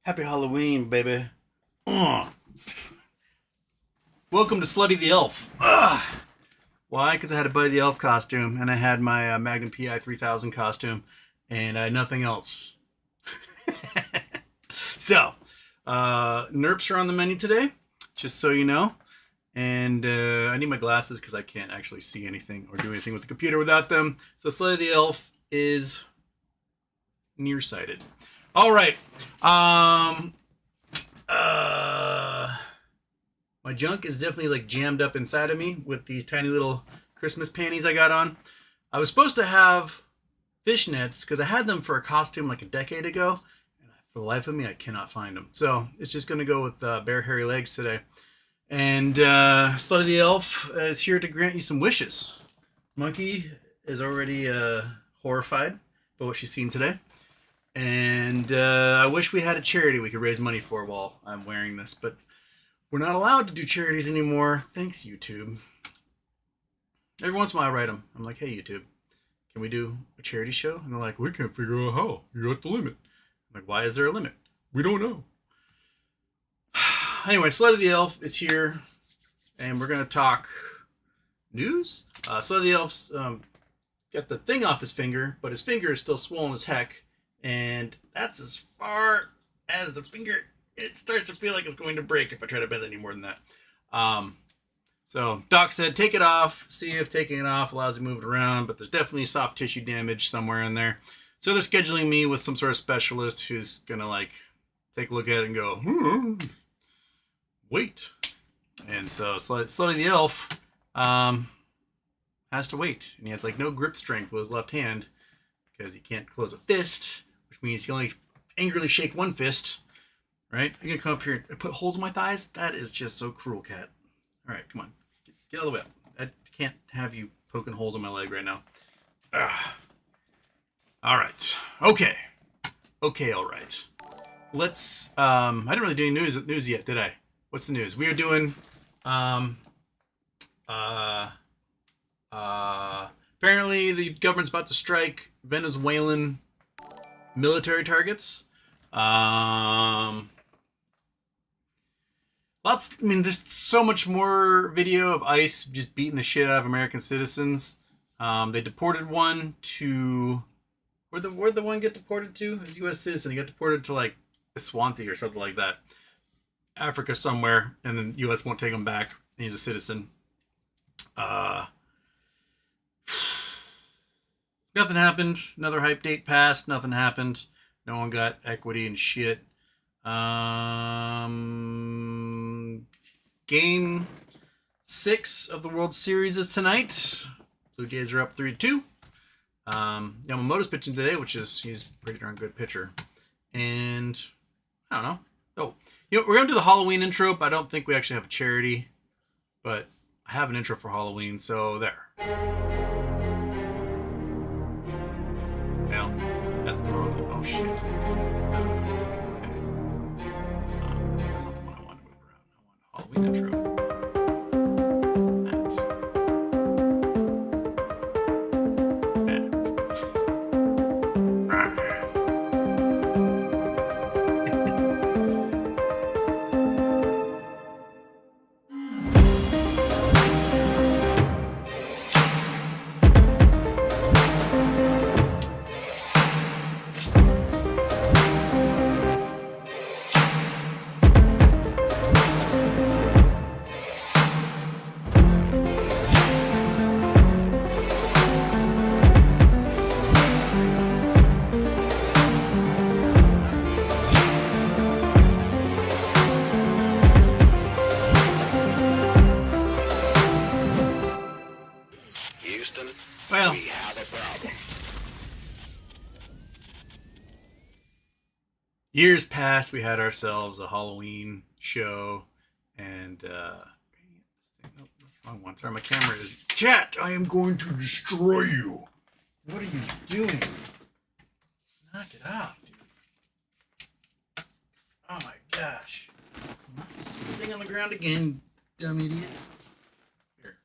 Happy Halloween, baby. Ugh. Welcome to Slutty the Elf. Ugh. Why? Because I had to buy the elf costume, and I had my Magnum PI 3000 costume, and I had nothing else. So, NERPs are on the menu today, just so you know. And I need my glasses because I can't actually see anything or do anything with the computer without them. So Slutty the Elf is nearsighted. All right. My junk is definitely like jammed up inside of me with these tiny little Christmas panties I got on. I was supposed to have fishnets because I had them for a costume like a decade ago, and for the life of me, I cannot find them. So it's just going to go with bare hairy legs today. And Slutty the Elf is here to grant you some wishes. Monkey is already horrified by what she's seen today. And I wish we had a charity we could raise money for while I'm wearing this, but we're not allowed to do charities anymore. Thanks, YouTube. Every once in a while I write them. I'm like, hey, YouTube, can we do a charity show? And they're like, we can't figure out how. You're at the limit. I'm like, why is there a limit? We don't know. Anyway, Slutty the Elf is here, and we're going to talk news. Slutty the Elf's got the thing off his finger, but his finger is still swollen as heck. And that's as far as the finger, it starts to feel like it's going to break if I try to bend any more than that. So Doc said, take it off, see if taking it off allows you to move it around, but there's definitely soft tissue damage somewhere in there. So they're scheduling me with some sort of specialist who's going to like take a look at it and go, wait. And so Slutty the Elf has to wait. And he has like no grip strength with his left hand because he can't close a fist, which means he can only angrily shake one fist. Right? You're going to come up here and put holes in my thighs? That is just so cruel, cat. All right, come on. Get all the way up. I can't have you poking holes in my leg right now. Ugh. All right. Okay, all right. Let's... I didn't really do any news yet, did I? What's the news? We are doing... apparently the government's about to strike Venezuelan military targets. There's so much more video of ICE just beating the shit out of American citizens. They deported one to... Where'd the one get deported to? He's a U.S. citizen. He got deported to, like, Eswatini or something like that. Africa somewhere, and then U.S. won't take him back. He's a citizen. Nothing happened. Another hype date passed. Nothing happened. No one got equity and shit. Game 6 of the World Series is tonight. Blue Jays are up 3-2. Yamamoto's pitching today, he's a pretty darn good pitcher. And I don't know. Oh, we're gonna do the Halloween intro, but I don't think we actually have a charity. But I have an intro for Halloween, so there. Now, that's the wrong one. Oh shit. Okay. That's not the one I wanted to move around. I want a Halloween intro. Well, we have a problem. Years past, we had ourselves a Halloween show, and that's the wrong one. Sorry, my camera is... Chat, I am going to destroy you. What are you doing? Knock it off, dude. Oh my gosh. Knock this stupid thing on the ground again, dumb idiot. Here,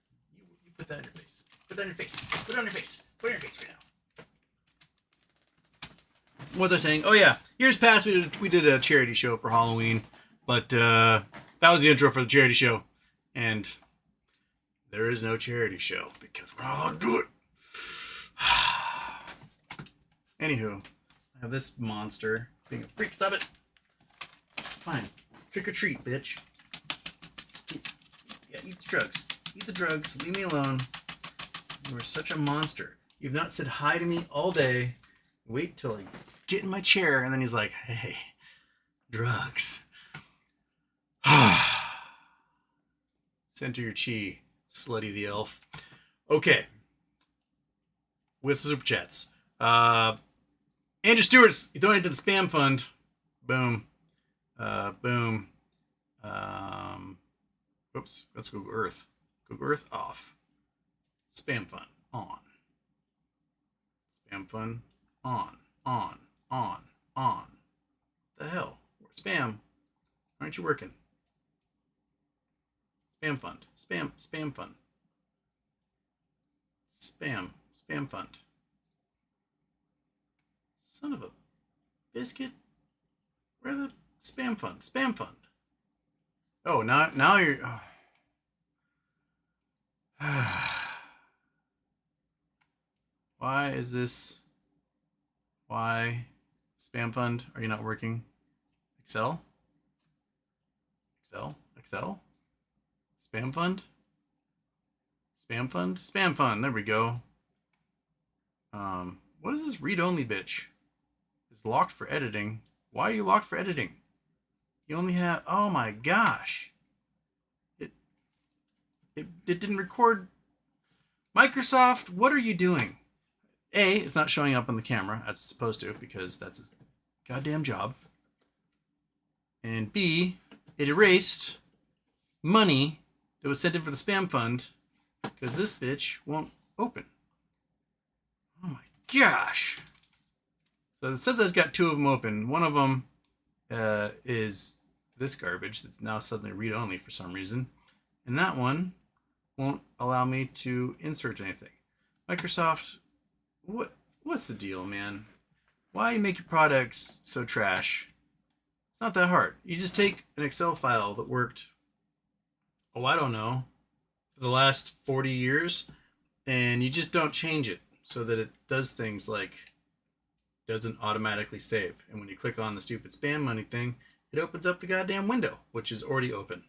you put that in your face. Put it on your face. Put it on your face. Put it on your face right now. what was I saying? Oh yeah, years past we did a charity show for Halloween, but that was the intro for the charity show, and there is no charity show because we're not allowed to do it. Anywho, I have this monster being a freak. Stop it. Fine. Trick or treat, bitch. Yeah, eat the drugs. Eat the drugs. Leave me alone. You are such a monster. You've not said hi to me all day. Wait till I get in my chair, and then he's like, hey, drugs. Center your chi, Slutty the elf. Okay. With super chats. Andrew Stewart's donated to the spam fund. Boom. Boom. Oops. Let's Google Earth. Google Earth off. Spam fund on. Spam fund on. The hell? Spam. Aren't you working? Spam fund. Spam fund. Spam fund. Son of a biscuit. Where the spam fund? Spam fund. Oh, now you're. Oh. Why is this? Why spam fund? Are you not working? Excel. Spam fund. Spam fund. There we go. What is this read-only bitch? It's locked for editing. Why are you locked for editing? You only have. Oh my gosh. It didn't record. Microsoft, what are you doing? A, it's not showing up on the camera as it's supposed to because that's its goddamn job. And B, it erased money that was sent in for the spam fund because this bitch won't open. Oh my gosh. So it says I've got two of them open. One of them is this garbage that's now suddenly read-only for some reason. And that one won't allow me to insert anything. Microsoft, what's the deal, man? Why you make your products so trash? It's not that hard. You just take an Excel file that worked, I don't know, for the last 40 years, and you just don't change it so that it does things like doesn't automatically save. And when you click on the stupid spam money thing, it opens up the goddamn window, which is already open.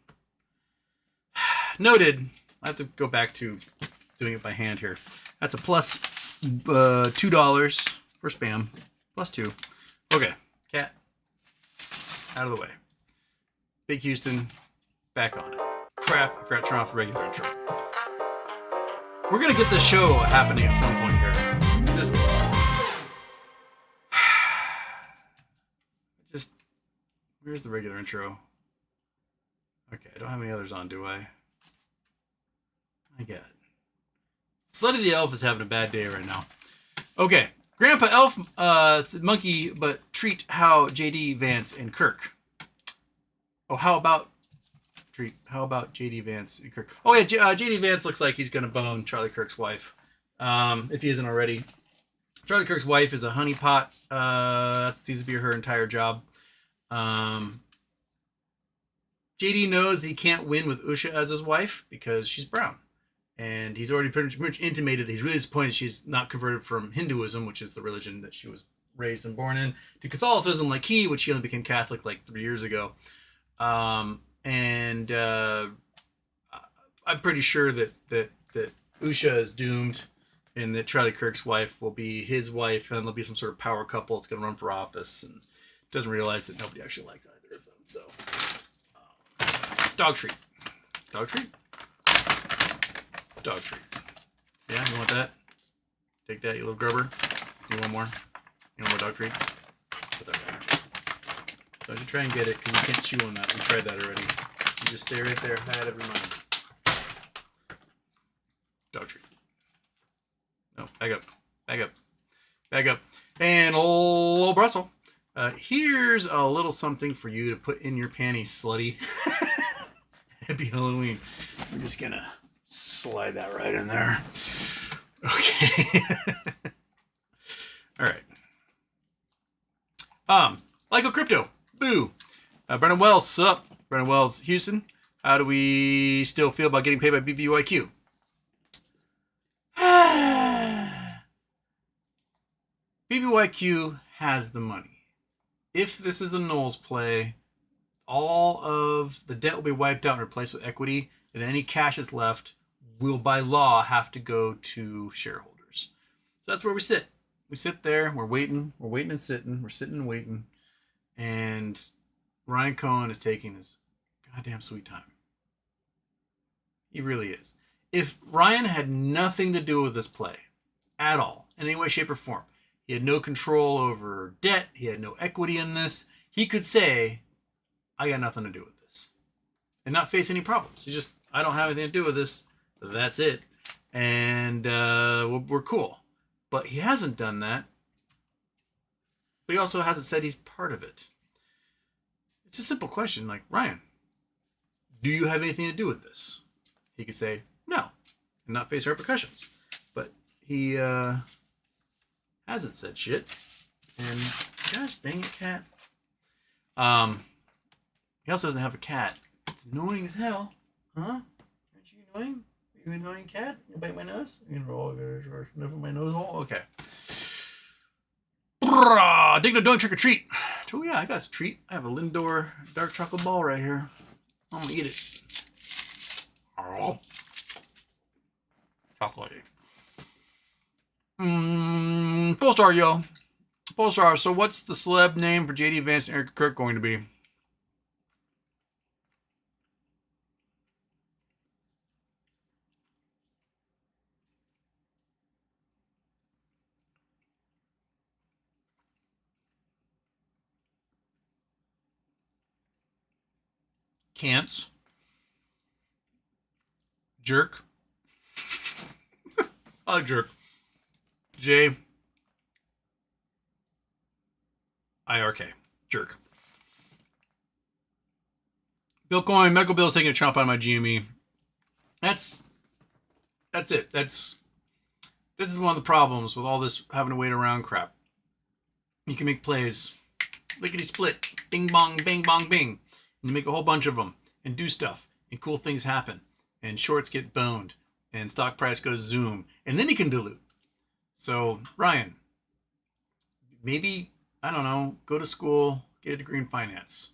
Noted. I have to go back to doing it by hand here. That's a plus $2 for spam. Plus 2. Okay. Cat. Out of the way. Big Houston. Back on it. Crap. I forgot to turn off the regular intro. We're going to get this show happening at some point here. Just. Where's the regular intro? Okay. I don't have any others on, do I? I get it. Slutty the elf is having a bad day right now. Okay. Grandpa Elf said monkey, but treat how JD Vance and Kirk. Oh, how about JD Vance and Kirk? Oh yeah, JD Vance looks like he's gonna bone Charlie Kirk's wife. If he isn't already. Charlie Kirk's wife is a honeypot. That seems to be her entire job. JD knows he can't win with Usha as his wife because she's brown. And he's already pretty much intimated that he's really disappointed she's not converted from Hinduism, which is the religion that she was raised and born in, to Catholicism like he, which he only became Catholic like 3 years ago. I'm pretty sure that Usha is doomed and that Charlie Kirk's wife will be his wife, and there'll be some sort of power couple that's going to run for office and doesn't realize that nobody actually likes either of them. So, dog treat. Dog treat? Dog treat. Yeah, you want that? Take that, you little grubber. You want more? You want more dog treat? Put that there. Don't you try and get it, because you can't chew on that. We tried that already. So just stay right there. I had every mind. Dog treat. No, back up. Back up. Back up. And old Brussels. Here's a little something for you to put in your panties, slutty. Happy Halloween. We're just gonna slide that right in there. Okay. All right. Lyco Crypto. Boo. Brennan Wells, sup? Brennan Wells, Houston. How do we still feel about getting paid by BBYQ? BBYQ has the money. If this is a Knowles play, all of the debt will be wiped out and replaced with equity, and any cash that's left will, by law, have to go to shareholders. So that's where we sit. We sit there. We're waiting. We're waiting and sitting. We're sitting and waiting. And Ryan Cohen is taking his goddamn sweet time. He really is. If Ryan had nothing to do with this play at all, in any way, shape, or form, he had no control over debt, he had no equity in this, he could say, I got nothing to do with this, and not face any problems. He just, I don't have anything to do with this. That's it. And we're cool. But he hasn't done that. But he also hasn't said he's part of it. It's a simple question, like, Ryan, do you have anything to do with this? He could say no and not face repercussions. But he hasn't said shit. And gosh dang it, cat. He also doesn't have a cat. It's annoying as hell. Huh? Aren't you annoying? Are you annoying, cat? You bite my nose? You roll or sniff my nose hole? Okay. Digno doing trick or treat. Oh yeah, I got a treat. I have a Lindor dark chocolate ball right here. I'm gonna eat it. Oh. Chocolate. Polestar, yo. Polestar, so what's the celeb name for JD Vance and Eric Kirk going to be? Cants. Jerk. I like jerk. J. IRK. Jerk. Bill Coin, medical bill's taking a chomp out of my GME. That's it. This is one of the problems with all this having to wait around crap. You can make plays, lickety split, bing bong, bing bong, bing. And you make a whole bunch of them and do stuff and cool things happen and shorts get boned and stock price goes zoom and then you can dilute. So Ryan, maybe, I don't know, go to school, get a degree in finance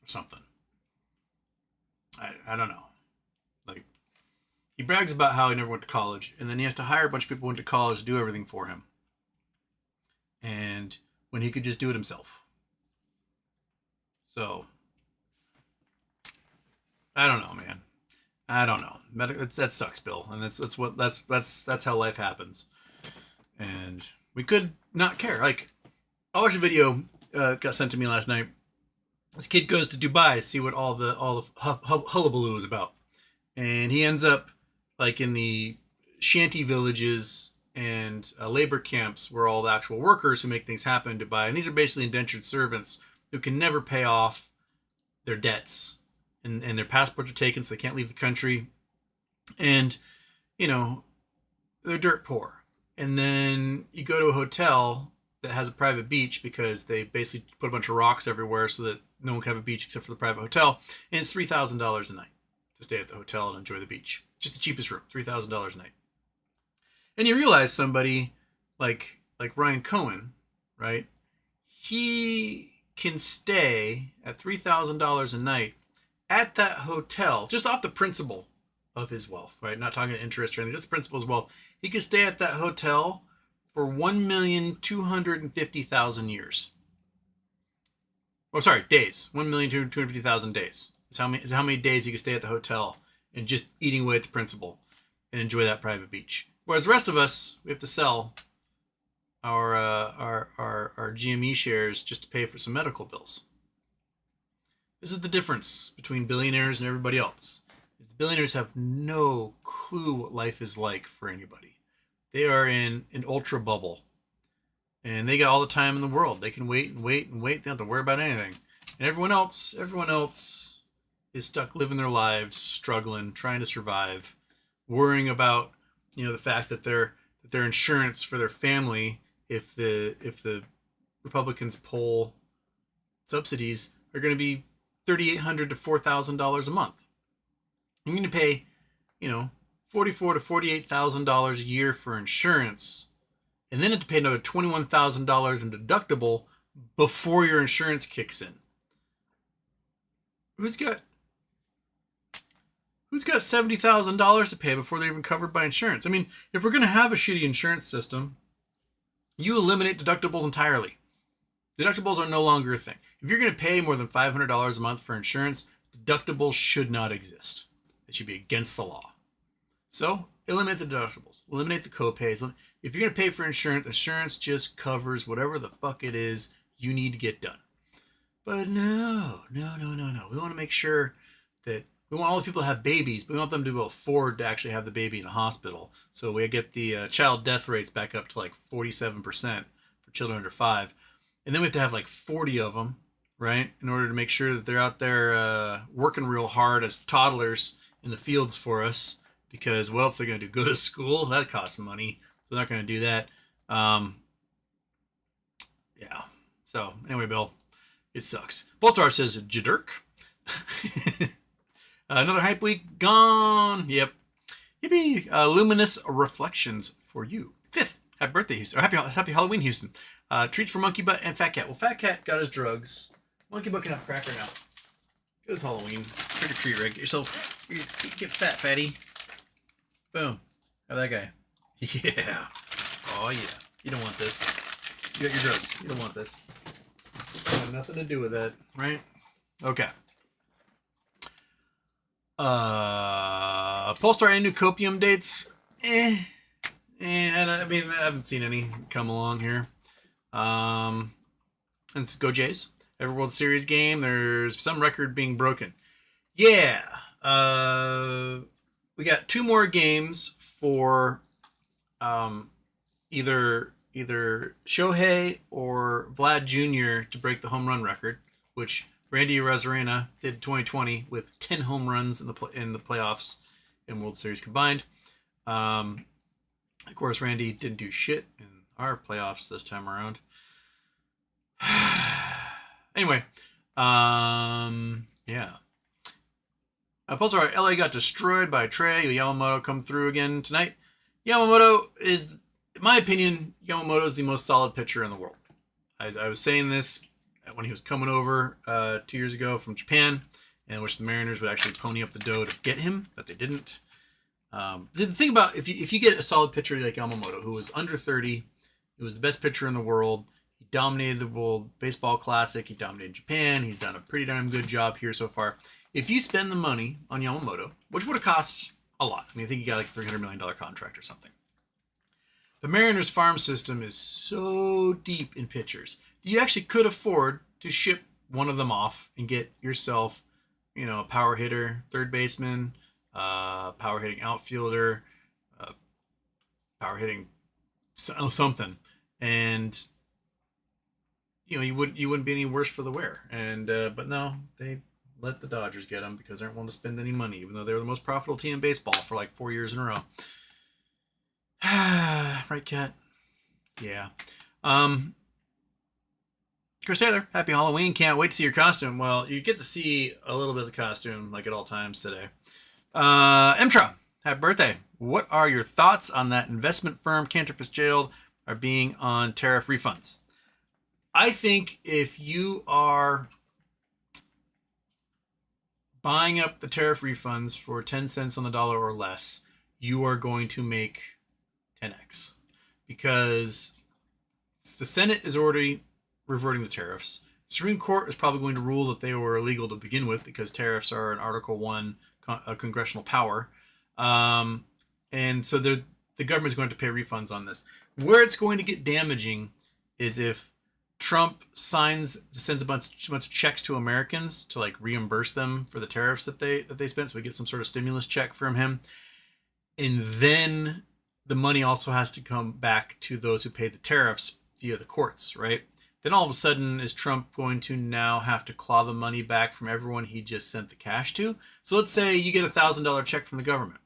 or something. I don't know. Like, he brags about how he never went to college and then he has to hire a bunch of people who went to college to do everything for him. And when he could just do it himself. So I don't know, man. I don't know. That sucks, Bill, and that's how life happens. And we could not care. Like, I watched a video got sent to me last night. This kid goes to Dubai to see what all the hullabaloo is about, and he ends up like in the shanty villages and labor camps where all the actual workers who make things happen in Dubai, and these are basically indentured servants who can never pay off their debts. And their passports are taken, so they can't leave the country. And, you know, they're dirt poor. And then you go to a hotel that has a private beach because they basically put a bunch of rocks everywhere so that no one can have a beach except for the private hotel. And it's $3,000 a night to stay at the hotel and enjoy the beach. Just the cheapest room, $3,000 a night. And you realize somebody like Ryan Cohen, right? He can stay at $3,000 a night at that hotel, just off the principle of his wealth, right? Not talking interest or anything, just the principle of his wealth. He could stay at that hotel for 1,250,000 years. Oh, sorry, days. 1,250,000 days. Is how many days he could stay at the hotel and just eating away at the principal and enjoy that private beach. Whereas the rest of us, we have to sell our GME shares just to pay for some medical bills. This is the difference between billionaires and everybody else. The billionaires have no clue what life is like for anybody. They are in an ultra bubble. And they got all the time in the world. They can wait and wait and wait. They don't have to worry about anything. And everyone else is stuck living their lives, struggling, trying to survive, worrying about, the fact that their insurance for their family, if the Republicans poll subsidies are going to be $3,800 to $4,000 a month. You're going to pay, $44,000 to $48,000 a year for insurance, and then have to pay another $21,000 in deductible before your insurance kicks in. Who's got $70,000 to pay before they're even covered by insurance? I mean, if we're going to have a shitty insurance system, you eliminate deductibles entirely. Deductibles are no longer a thing. If you're going to pay more than $500 a month for insurance, deductibles should not exist. It should be against the law. So eliminate the deductibles. Eliminate the co-pays. If you're going to pay for insurance, insurance just covers whatever the fuck it is you need to get done. But no. We want to make sure that we want all the people to have babies, but we want them to be able to afford to actually have the baby in a hospital. So we get the child death rates back up to like 47% for children under 5. And then we have to have like 40 of them, right? In order to make sure that they're out there working real hard as toddlers in the fields for us. Because what else are they going to do? Go to school? That costs money. So they're not going to do that. Yeah. So anyway, Bill, it sucks. Polestar says, Jadurk. Another hype week gone. Yep. Yippee. Luminous reflections for you. 5th. Happy birthday, Houston. Or happy Halloween, Houston. Treats for Monkey Butt and Fat Cat. Well, Fat Cat got his drugs. Monkey Butt can have a cracker now. It was Halloween. Trick or treat, Rick. Get yourself. Get fat, fatty. Boom. Have that guy. Yeah. Oh, yeah. You don't want this. You got your drugs. You don't want this. Have nothing to do with that, right? Okay. Polestar any new copium dates? I haven't seen any come along here. And it's Go Jays. Every World Series game, there's some record being broken. Yeah. We got 2 more games for either Shohei or Vlad Jr. to break the home run record, which Randy Arozarena did in 2020 with 10 home runs in the playoffs and World Series combined. Of course, Randy didn't do shit in our playoffs this time around. Anyway, yeah. Pulsar, LA got destroyed by Trey. Yamamoto come through again tonight. Yamamoto is, in my opinion, Yamamoto is the most solid pitcher in the world. I was saying this when he was coming over 2 years ago from Japan, and wish the Mariners would actually pony up the dough to get him, but they didn't. The thing about if you get a solid pitcher like Yamamoto, who was under 30, he was the best pitcher in the world. He dominated the World Baseball Classic. He dominated Japan. He's done a pretty darn good job here so far. If you spend the money on Yamamoto, which would have cost a lot, I think he got like a $300 million contract or something. The Mariners farm system is so deep in pitchers that you actually could afford to ship one of them off and get yourself, a power hitter, third baseman, power hitting outfielder, power hitting something, and you wouldn't be any worse for the wear. And but no, they let the Dodgers get them because they aren't willing to spend any money, even though they were the most profitable team in baseball for like 4 years in a row. Right, Cat? Yeah. Chris Taylor, happy Halloween. Can't wait to see your costume. Well, you get to see a little bit of the costume like at all times today. Emtra, happy birthday. What are your thoughts on that investment firm Cantor Fitzgerald are being on tariff refunds? I think if you are buying up the tariff refunds for 10 cents on the dollar or less, you are going to make 10x, because the Senate is already reverting the tariffs. The Supreme Court is probably going to rule that they were illegal to begin with because tariffs are an Article 1 congressional power. And so the government is going to pay refunds on this. Where it's going to get damaging is if Trump sends a bunch of checks to Americans to like reimburse them for the tariffs that they spent, so we get some sort of stimulus check from him, and then the money also has to come back to those who paid the tariffs via the courts, right? Then all of a sudden, is Trump going to now have to claw the money back from everyone he just sent the cash to? So let's say you get a $1,000 check from the government,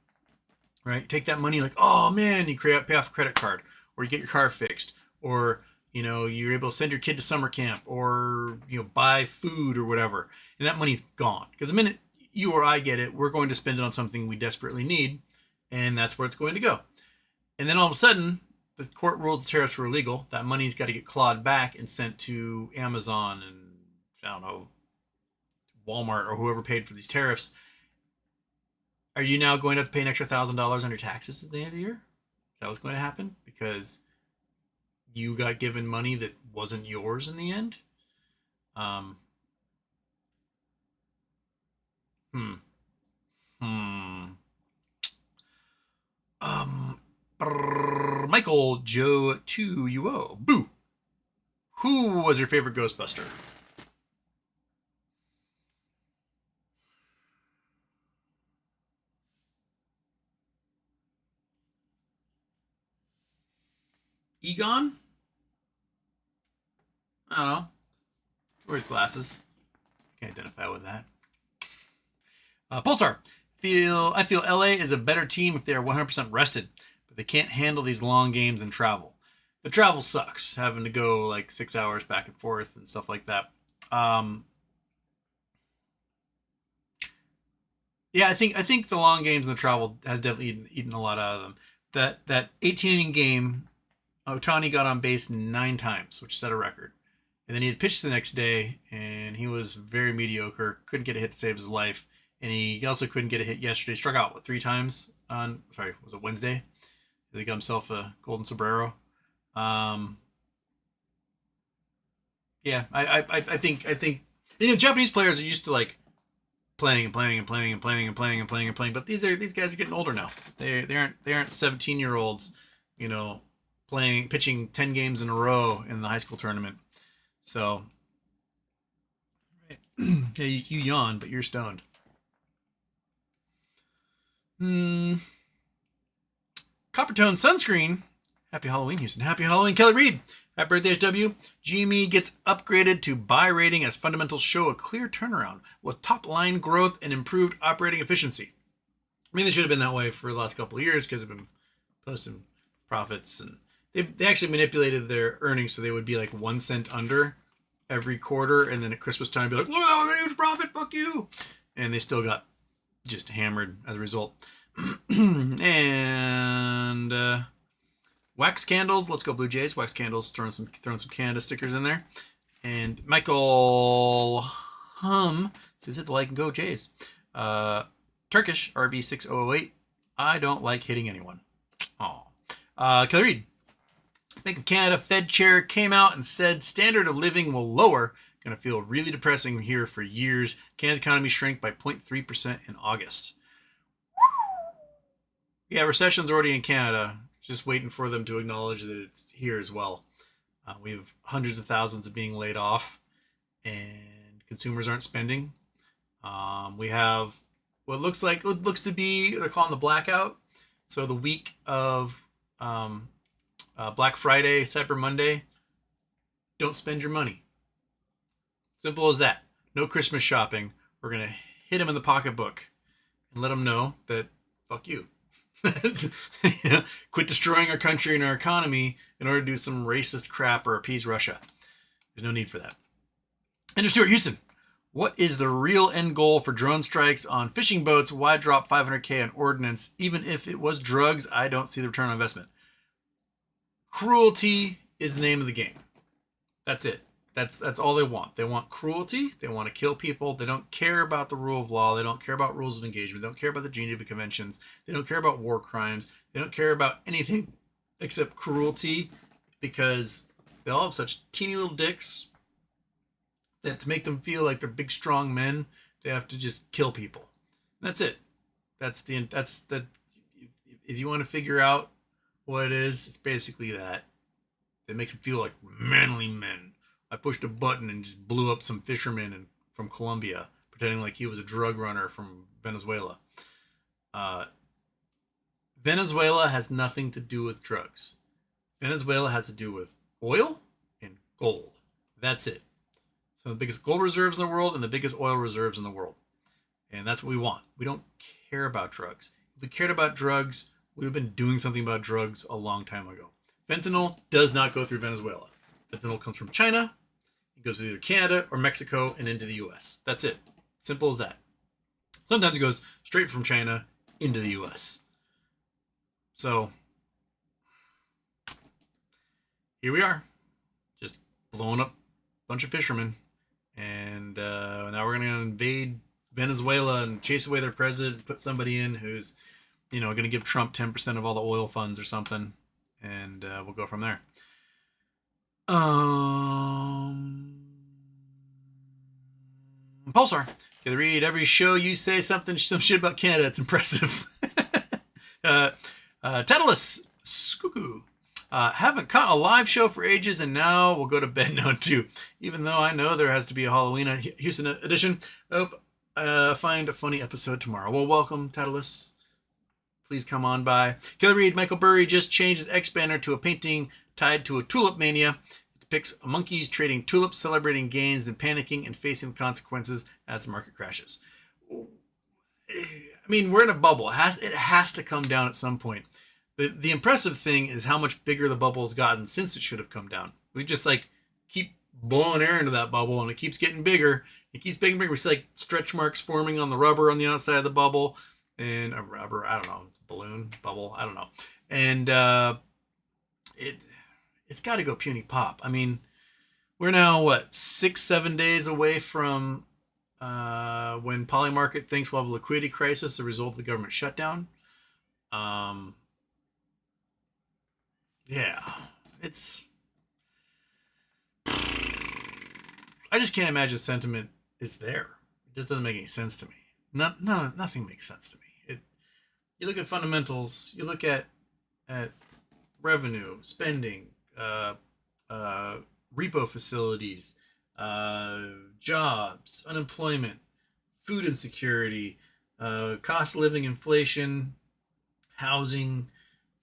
right? You take that money, like, oh man, you pay off a credit card, or you get your car fixed, or You know, you're able to send your kid to summer camp or, you know, buy food or whatever. And that money's gone. Because the minute you or I get it, we're going to spend it on something we desperately need. And that's where it's going to go. And then all of a sudden, the court rules the tariffs were illegal. That money's got to get clawed back and sent to Amazon and, I don't know, Walmart or whoever paid for these tariffs. Are you now going to have to pay an extra $1,000 on your taxes at the end of the year? Is that what's going to happen? Because you got given money that wasn't yours in the end? Um, hmm. Hmm. Michael Joe 2UO. Boo. Who was your favorite Ghostbuster? Egon? I don't know. Wears glasses. Can't identify with that. Polestar. I feel LA is a better team if they are 100% rested, but they can't handle these long games and travel. The travel sucks, having to go like 6 hours back and forth and stuff like that. Yeah, I think the long games and the travel has definitely eaten a lot out of them. That 18 inning game, Otani got on base 9 times, which set a record. And then he had pitched the next day, and he was very mediocre. Couldn't get a hit to save his life, and he also couldn't get a hit yesterday. Struck out 3 times on was it Wednesday? He got himself a golden sombrero. Um, yeah, I think Japanese players are used to like playing and playing and playing and playing and playing and playing and playing. But these guys are getting older now. They aren't 17-year-olds, you know, pitching 10 games in a row in the high school tournament. So yeah, you yawn, but you're stoned. Hmm. Coppertone sunscreen. Happy Halloween, Houston. Happy Halloween, Kelly Reed. Happy birthday, HW. GME gets upgraded to buy rating as fundamentals show a clear turnaround with top line growth and improved operating efficiency. I mean, they should have been that way for the last couple of years because they've been posting profits, and they actually manipulated their earnings so they would be like 1 cent under every quarter, and then at Christmas time be like, look at that huge profit, fuck you. And they still got just hammered as a result. And wax candles, let's go Blue Jays. Wax candles, throwing some Canada stickers in there. And Michael says hit the like and go Jays. Turkish RV6008. I don't like hitting anyone. Oh. Kelly Reed. Bank of Canada Fed chair came out and said standard of living will lower. Going to feel really depressing here for years. Canada's economy shrank by 0.3% in August. Yeah, recession's already in Canada. Just waiting for them to acknowledge that it's here as well. We have hundreds of thousands of being laid off, and consumers aren't spending. We have what looks to be, they're calling the blackout. So the week of Black Friday, Cyber Monday, don't spend your money. Simple as that. No Christmas shopping. We're going to hit them in the pocketbook and let them know that fuck you. Quit destroying our country and our economy in order to do some racist crap or appease Russia. There's no need for that. Andrew Stewart, Houston. What is the real end goal for drone strikes on fishing boats? Why drop $500K on ordnance? Even if it was drugs, I don't see the return on investment. Cruelty is the name of the game. That's it. That's all they want. They want cruelty. They want to kill people. They don't care about the rule of law. They don't care about rules of engagement. They don't care about the Geneva Conventions. They don't care about war crimes. They don't care about anything except cruelty, because they all have such teeny little dicks that to make them feel like they're big, strong men, they have to just kill people. And that's it. That's the. If you want to figure out what it is, it's basically that. It makes them feel like manly men. I pushed a button and just blew up some fisherman from Colombia, pretending like he was a drug runner from Venezuela. Venezuela has nothing to do with drugs. Venezuela has to do with oil and gold. That's it. So the biggest gold reserves in the world and the biggest oil reserves in the world. And that's what we want. We don't care about drugs. If we cared about drugs, we would have been doing something about drugs a long time ago. Fentanyl does not go through Venezuela. Fentanyl comes from China. It goes to either Canada or Mexico and into the U.S. That's it. Simple as that. Sometimes it goes straight from China into the U.S. So here we are, just blowing up a bunch of fishermen. And now we're going to invade Venezuela and chase away their president and put somebody in who's, going to give Trump 10% of all the oil funds or something. And we'll go from there. Pulsar. Okay, read every show you say some shit about Canada. It's impressive. Tadalus Skuku. Haven't caught a live show for ages, and now we'll go to bed now too. Even though I know there has to be a Halloween Houston edition. Hope find a funny episode tomorrow. Well, welcome, Tadalus. Please come on by. Killer Reed, Michael Burry just changed his X-Banner to a painting tied to a tulip mania. It depicts monkeys trading tulips, celebrating gains, then panicking and facing the consequences as the market crashes. I mean, we're in a bubble. It has to come down at some point. The impressive thing is how much bigger the bubble has gotten since it should have come down. We just keep blowing air into that bubble, and it keeps getting bigger. It keeps getting bigger. We see stretch marks forming on the rubber on the outside of the bubble, and a rubber, I don't know, balloon bubble, I don't know. And it's got to go puny pop. I mean, we're now 6-7 days away from when Polymarket thinks we'll have a liquidity crisis as a result of the government shutdown. Yeah, I just can't imagine sentiment is there. It just doesn't make any sense to me. Nothing makes sense to me. You look at fundamentals, you look at revenue, spending, repo facilities, jobs, unemployment, food insecurity, cost of living inflation, housing,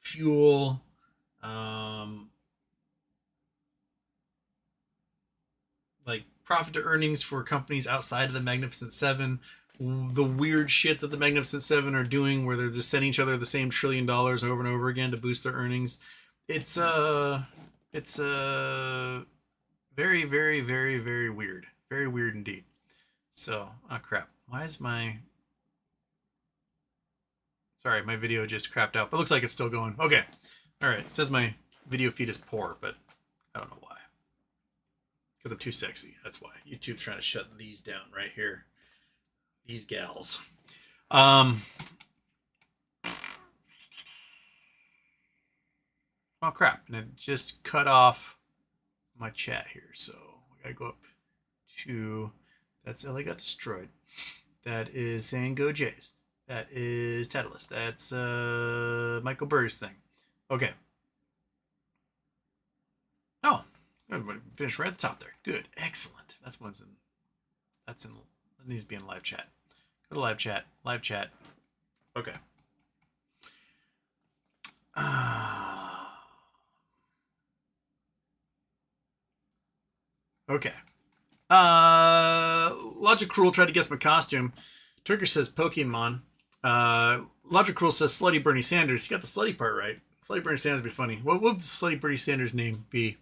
fuel, profit to earnings for companies outside of the Magnificent Seven, the weird shit that the Magnificent Seven are doing where they're just sending each other the same $1 trillion over and over again to boost their earnings. It's very, very, very, very weird. Very weird indeed. So, crap. Why is my video just crapped out, but it looks like it's still going. Okay. All right. It says my video feed is poor, but I don't know why. Because I'm too sexy. That's why. YouTube's trying to shut these down right here. These gals. Oh crap. And it just cut off my chat here. So we gotta go up to, that's LA got destroyed. That is saying go Jays. That is Tadalus. That's Michael Burry's thing. Okay. Oh, everybody finished right at the top there. Good. Excellent. That needs to be in live chat. Go to live chat. Live chat. Okay. Okay. Logic Cruel tried to guess my costume. Turkish says Pokemon. Logic Cruel says Slutty Bernie Sanders. He got the slutty part right. Slutty Bernie Sanders would be funny. What would Slutty Bernie Sanders' name be?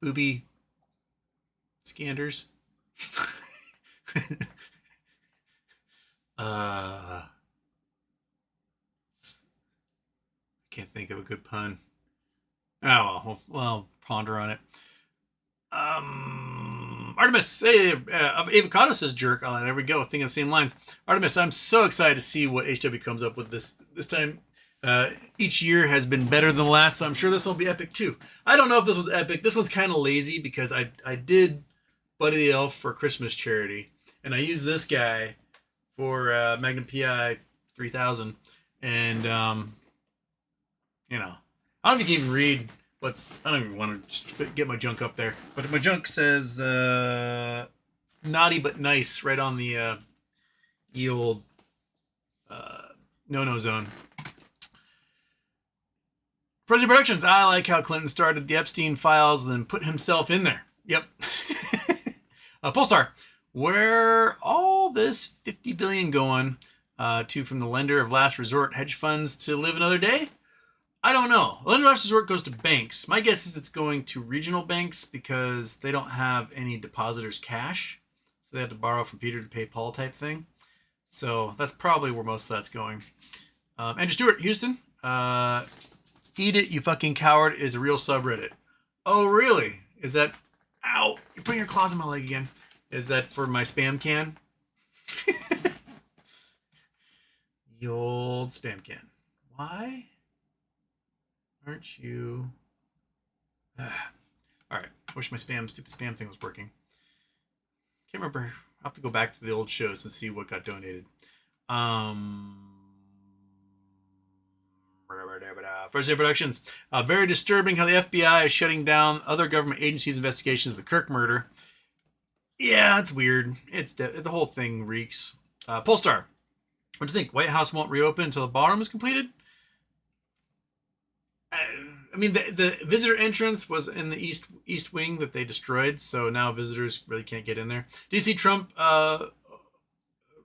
Booby Scanders. Can't think of a good pun. Oh well, ponder on it. Artemis, hey, Avocado says jerk. Oh, there we go. Thinking the same lines. Artemis, I'm so excited to see what HW comes up with this time. Each year has been better than the last, so I'm sure this will be epic too. I don't know if this was epic. This one's kind of lazy because I did Buddy the Elf for Christmas charity, and I used this guy for Magnum PI 3000, and I don't know if you can even read what's. I don't even want to get my junk up there, but my junk says naughty but nice right on the old no zone. Frozen Productions. I like how Clinton started the Epstein files and then put himself in there. Yep. Polestar. Where all this $50 billion going to from the lender of last resort hedge funds to live another day? I don't know. Lender last resort goes to banks. My guess is it's going to regional banks because they don't have any depositors' cash. So they have to borrow from Peter to pay Paul type thing. So that's probably where most of that's going. Andrew Stewart, Houston. Eat it, you fucking coward is a real subreddit. Oh, really? Is that... Ow! You're putting your claws in my leg again. Is that for my spam can? The old spam can. Why aren't you... Alright. I wish my stupid spam thing was working. Can't remember. I'll have to go back to the old shows and see what got donated. First Day Productions. Very disturbing how the FBI is shutting down other government agencies' investigations of the Kirk murder. Yeah, it's weird. The whole thing reeks. Polestar. What do you think? White House won't reopen until the ballroom is completed? I mean, the visitor entrance was in the east wing that they destroyed, so now visitors really can't get in there. Do you see Trump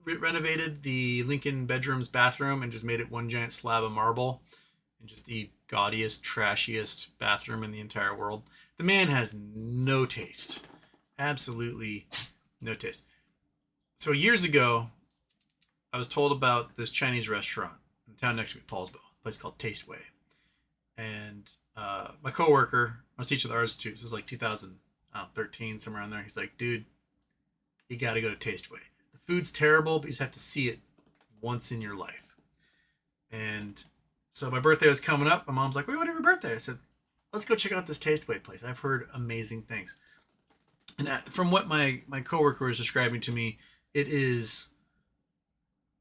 renovated the Lincoln bedroom's bathroom and just made it one giant slab of marble and just the gaudiest, trashiest bathroom in the entire world? The man has no taste. Absolutely no taste. So years ago, I was told about this Chinese restaurant in the town next to me, Paulsbo, a place called Tasteway. And my coworker, I was teaching the arts too. This is like 2013, somewhere around there. He's like, dude, you got to go to Tasteway. The food's terrible, but you just have to see it once in your life. And so my birthday was coming up. My mom's like, "Wait, what is your birthday?" I said, "Let's go check out this Tasteway place. I've heard amazing things." And from what my coworker was describing to me, it is,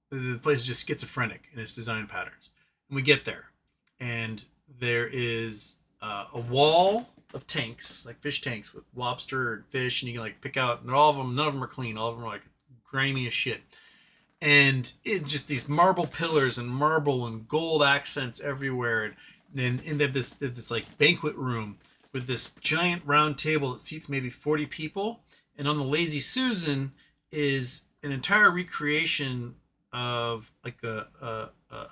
the place is just schizophrenic in its design patterns. And we get there, and there is a wall of tanks, like fish tanks with lobster and fish, and you can like pick out, and all of them, none of them are clean. All of them are like grimy as shit. And it just these marble pillars and marble and gold accents everywhere. And they have this like banquet room with this giant round table that seats maybe 40 people. And on the Lazy Susan is an entire recreation of like a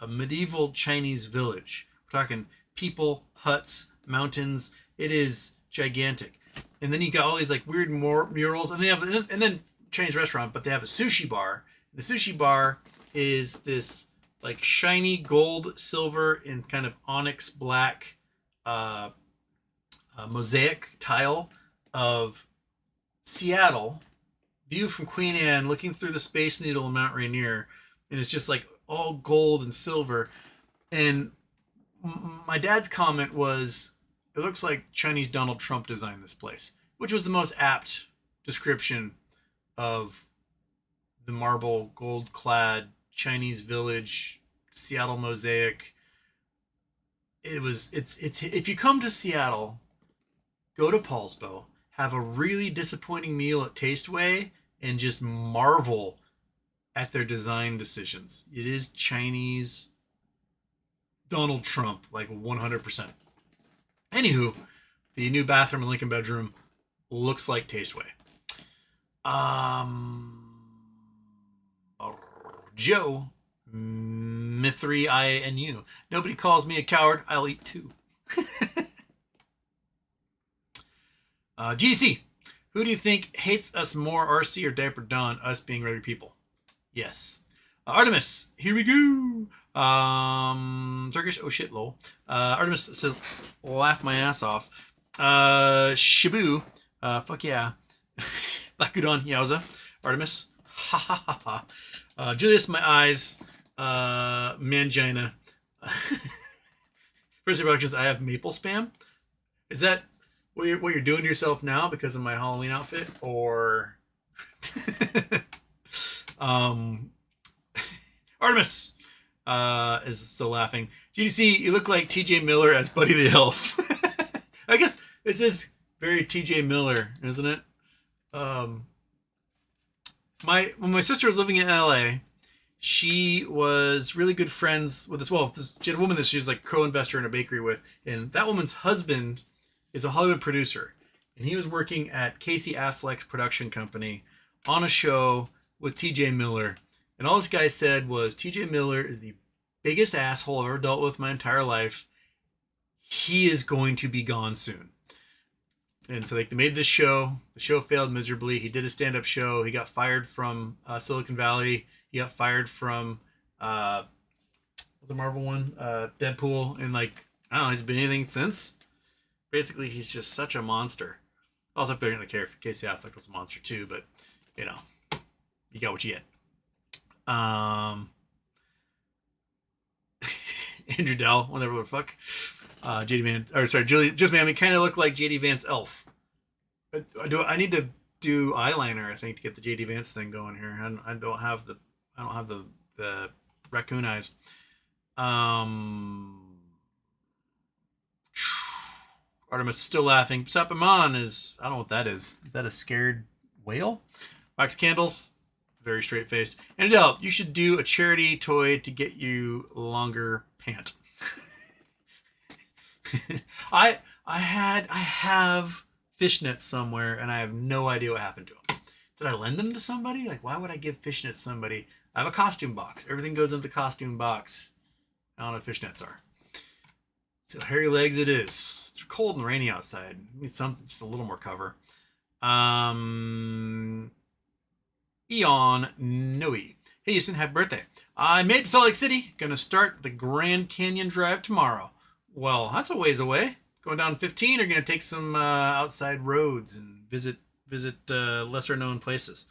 medieval Chinese village. We're talking people, huts, mountains. It is gigantic. And then you got all these like weird murals, and then Chinese restaurant, but they have a sushi bar. The sushi bar is this like shiny gold, silver, and kind of onyx black mosaic tile of Seattle, view from Queen Anne, looking through the Space Needle and Mount Rainier, and it's just like all gold and silver. And my dad's comment was, "It looks like Chinese Donald Trump designed this place," which was the most apt description of the marble, gold-clad Chinese village, Seattle mosaic. It's if you come to Seattle, go to Paulsbo, have a really disappointing meal at Tasteway, and just marvel at their design decisions. It is Chinese Donald Trump, like 100%. Anywho, the new bathroom and Lincoln bedroom looks like Tasteway. Joe, Mithri-I-N-U. Nobody calls me a coward. I'll eat too. GC, who do you think hates us more, RC or Diaper Don, us being regular people? Yes. Artemis, here we go. Turkish, oh shit, lol. Artemis says, laugh my ass off. Shibu, fuck yeah. Black Udon, yowza. Artemis, ha ha ha ha. Julius, my eyes. Mangina. First Productions, I have maple spam. Is that what you're doing to yourself now because of my Halloween outfit? Or... Artemis is still laughing. GDC, you look like TJ Miller as Buddy the Elf. I guess this is very TJ Miller, isn't it? When my sister was living in LA, she was really good friends with she had a woman that she was like co-investor in a bakery with, and that woman's husband is a Hollywood producer, and he was working at Casey Affleck's production company on a show with TJ Miller, and all this guy said was, TJ Miller is the biggest asshole I've ever dealt with my entire life, he is going to be gone soon. And so they made this show. The show failed miserably. He did a stand-up show. He got fired from Silicon Valley. He got fired from the Marvel one, Deadpool, and like I don't know, he's been anything since. Basically, he's just such a monster. Also, they're gonna care if Casey Affleck was a monster too, but you know, you got what you get. Andrew Dell, whatever the fuck. JD Vance, or sorry, Julie, just man, we kind of look like JD Vance Elf. I need to do eyeliner, I think, to get the JD Vance thing going here. I don't have the raccoon eyes. Artemis is still laughing. Sapamon is, I don't know what that is. Is that a scared whale? Wax candles, very straight faced. And Adele, you should do a charity toy to get you longer pant. I have fishnets somewhere, and I have no idea what happened to them. Did I lend them to somebody? Like, why would I give fishnets to somebody? I have a costume box. Everything goes into the costume box. I don't know what fishnets are. So hairy legs it is. It's cold and rainy outside. Need some, just a little more cover. Eon Noe. Hey Houston, happy birthday. I made it to Salt Lake City. Gonna start the Grand Canyon Drive tomorrow. Well, that's a ways away. Going down 15 or gonna take some outside roads and visit lesser known places.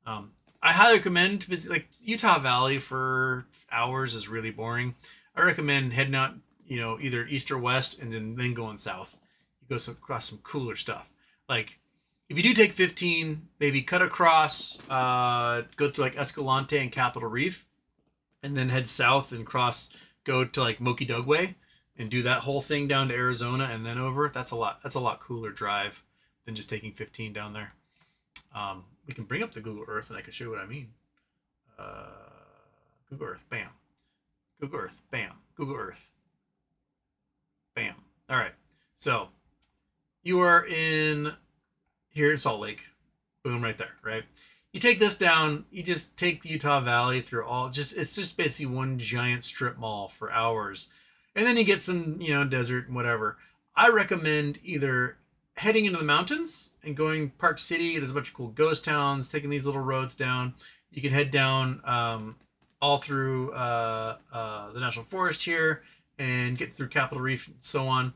I highly recommend visit like Utah Valley for hours is really boring. I recommend heading out, you know, either east or west and then going south. You go across some cooler stuff. Like if you do take 15, maybe cut across, go through like Escalante and Capitol Reef, and then head south and go to like Moki Dugway and do that whole thing down to Arizona and then over. That's a lot cooler drive than just taking 15 down there. We can bring up the Google Earth and I can show you what I mean. Google Earth, bam. Google Earth, bam. Google Earth, bam. All right. So you are in here in Salt Lake. Boom, right there, right? You take this down, you just take the Utah Valley through it's just basically one giant strip mall for hours. And then you get some, you know, desert and whatever. I recommend either heading into the mountains and going Park City. There's a bunch of cool ghost towns, taking these little roads down. You can head down all through the National Forest here and get through Capitol Reef and so on.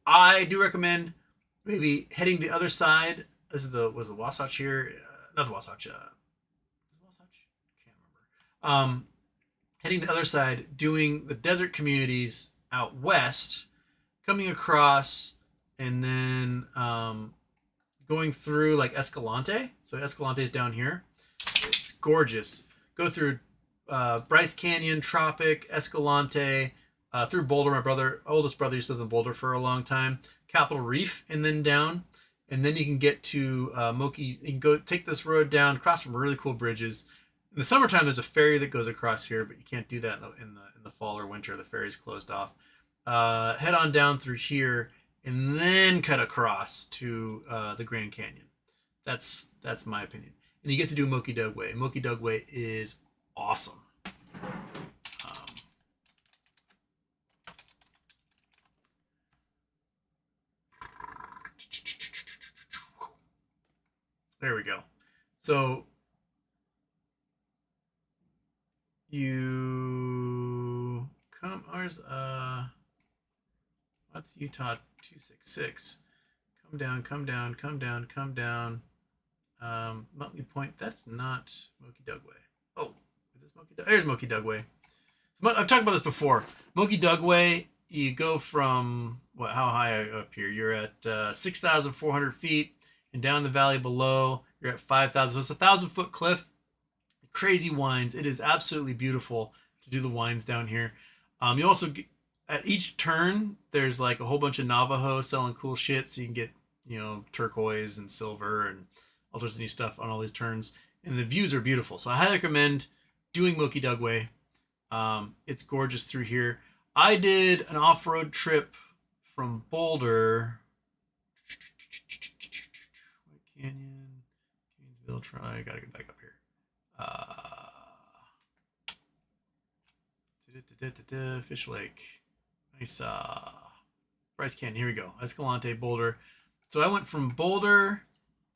I do recommend maybe heading the other side. Was the Wasatch here? Not the Wasatch. Wasatch? Can't remember. Heading to the other side, doing the desert communities out west, coming across, and then going through like Escalante. So Escalante is down here. It's gorgeous. Go through Bryce Canyon, Tropic, Escalante, through Boulder. My oldest brother used to live in Boulder for a long time. Capitol Reef, and then down. And then you can get to Moki. You can go take this road down, cross some really cool bridges. In the summertime, there's a ferry that goes across here, but you can't do that in the fall or winter. The ferry's closed off. Head on down through here, and then cut across to the Grand Canyon. That's my opinion. And you get to do Moki Dugway. Moki Dugway is awesome. There we go. So you come ours what's Utah 266? Come down. Monthly Point, that's not Moki Dugway. Oh, is this Moki Dugway? There's Moki Dugway. So I've talked about this before. Moki Dugway, you go from how high up here? You're at 6,400 feet. And down the valley below, you're at 5,000. So it's a 1,000-foot cliff. Crazy wines. It is absolutely beautiful to do the wines down here. You also get, at each turn, there's like a whole bunch of Navajo selling cool shit. So you can get, you know, turquoise and silver and all sorts of new stuff on all these turns. And the views are beautiful. So I highly recommend doing Moki Dugway. It's gorgeous through here. I did an off-road trip from Boulder. Canyon, Gainesville, try. Gotta get back up here. Fish Lake. Nice. Bryce Canyon. Here we go. Escalante, Boulder. So I went from Boulder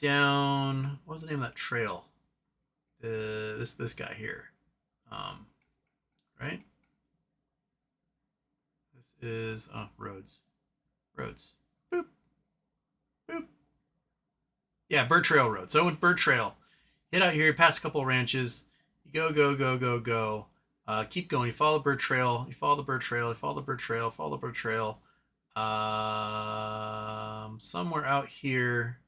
down. What was the name of that trail? This guy here. Right. This is roads. Boop. Boop. Yeah, Bird Trail Road. So I went Bird Trail. Hit out here, past a couple of ranches. You go. Keep going. You follow the bird trail. You follow the bird trail. You follow the bird trail. Follow the bird trail. Somewhere out here,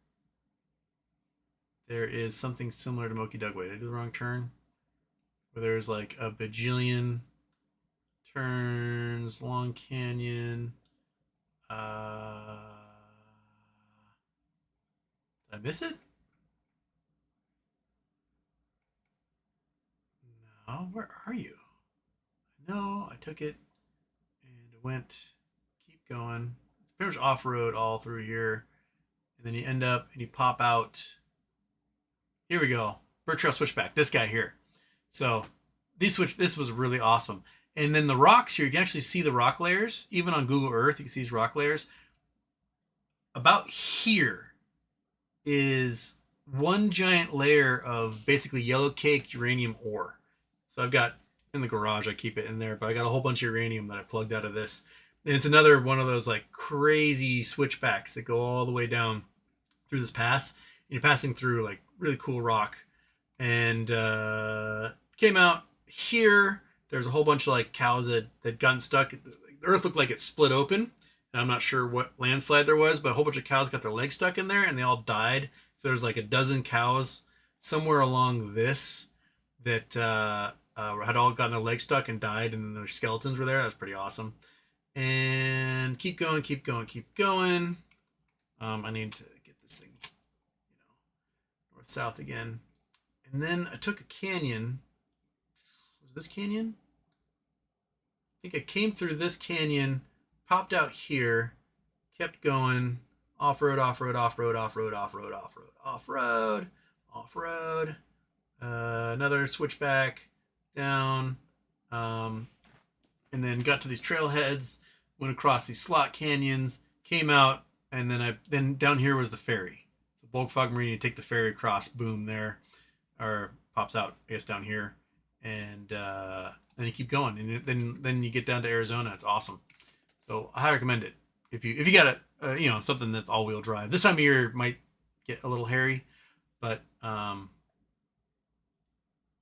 there is something similar to Moki Dugway. Did I do the wrong turn? Where there's like a bajillion turns, Long Canyon. Did I miss it? No, where are you? No, I took it and it went. Keep going. It's pretty much off road all through here, and then you end up and you pop out. Here we go. Bird Trail Switchback. This guy here. So this was really awesome. And then the rocks here, you can actually see the rock layers. Even on Google Earth, you can see these rock layers. About here is one giant layer of basically yellow cake uranium ore. So I've got in the garage, I keep it in there, but I got a whole bunch of uranium that I plugged out of this. And it's another one of those like crazy switchbacks that go all the way down through this pass. And you're passing through like really cool rock. And came out here. There's a whole bunch of like cows that gotten stuck. The earth looked like it split open. And I'm not sure what landslide there was, but a whole bunch of cows got their legs stuck in there and they all died. So there's like a dozen cows somewhere along this that had all gotten their legs stuck and died, and then their skeletons were there. That was pretty awesome. And keep going. I need to get this thing, north-south again. And then I took a canyon. Was this canyon? I think I came through this canyon, popped out here, kept going, off-road. Another switchback down, and then got to these trailheads, went across these slot canyons, came out, and then down here was the ferry. So Bulk Fog Marine, you take the ferry across, boom, there, or pops out, I guess, down here, and then you keep going, and then you get down to Arizona. It's awesome. So I highly recommend it if you got something that's all-wheel drive. This time of year might get a little hairy, but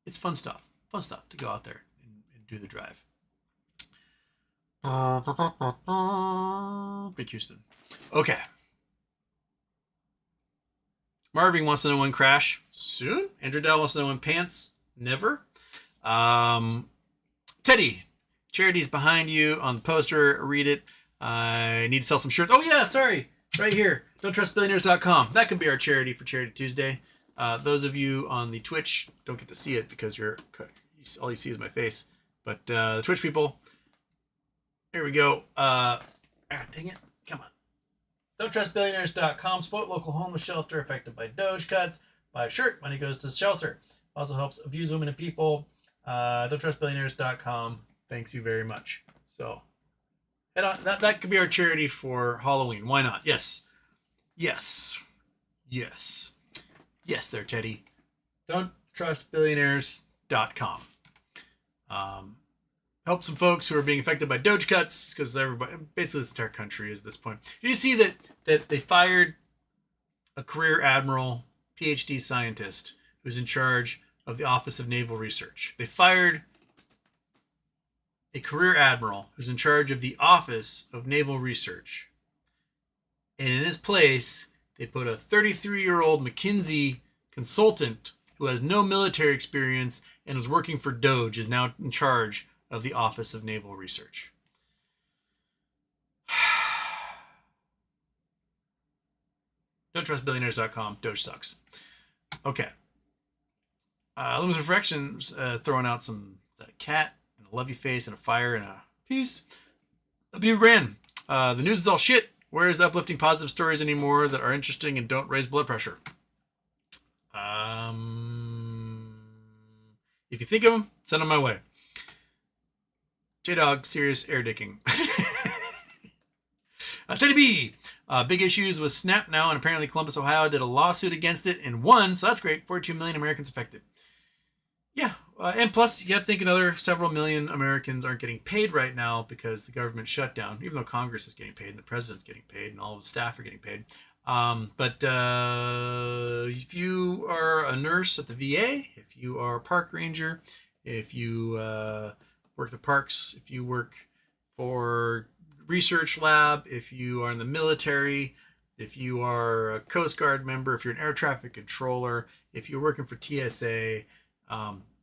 it's fun stuff to go out there and do the drive. Big Houston. Okay. Marvin wants to know when crash. Soon. Andrew Dell wants to know when pants. Never. Teddy, charity's behind you on the poster. Read it. I need to sell some shirts. Oh yeah, sorry. Right here. Don'tTrustBillionaires.com. That could be our charity for Charity Tuesday. Those of you on the Twitch don't get to see it because all you see is my face. But the Twitch people, here we go. Dang it. Come on. Don'tTrustBillionaires.com. Support local homeless shelter affected by Doge cuts. Buy a shirt. Money goes to the shelter. Also helps abused women and people. Don'tTrustBillionaires.com. Thanks you very much. So, head on. That could be our charity for Halloween. Why not? Yes. Yes, there, Teddy. Don'tTrustBillionaires.com. Help some folks who are being affected by Doge cuts, because everybody, basically this entire country is at this point. Did you see that they fired a career admiral, PhD scientist, who's in charge of the Office of Naval Research? They fired a career admiral who's in charge of the Office of Naval Research. And in his place, they put a 33-year-old McKinsey consultant who has no military experience and was working for Doge, is now in charge of the Office of Naval Research. Don'tTrustBillionaires.com. Doge sucks. Okay. Luminous Reflections throwing out some cat and a love you face and a fire and a peace. W. Brand. The news is all shit. Where is the uplifting positive stories anymore that are interesting and don't raise blood pressure? If you think of them, send them my way. J-Dog, serious air dicking. Teddy B. Big issues with Snap now, and apparently Columbus, Ohio did a lawsuit against it and won, so that's great. 42 million Americans affected. Yeah, and plus you have to think another several million Americans aren't getting paid right now because the government shut down, even though Congress is getting paid and the president's getting paid and all of the staff are getting paid. But if you are a nurse at the VA, if you are a park ranger, if you work the parks, if you work for research lab, if you are in the military, if you are a Coast Guard member, if you're an air traffic controller, if you're working for TSA,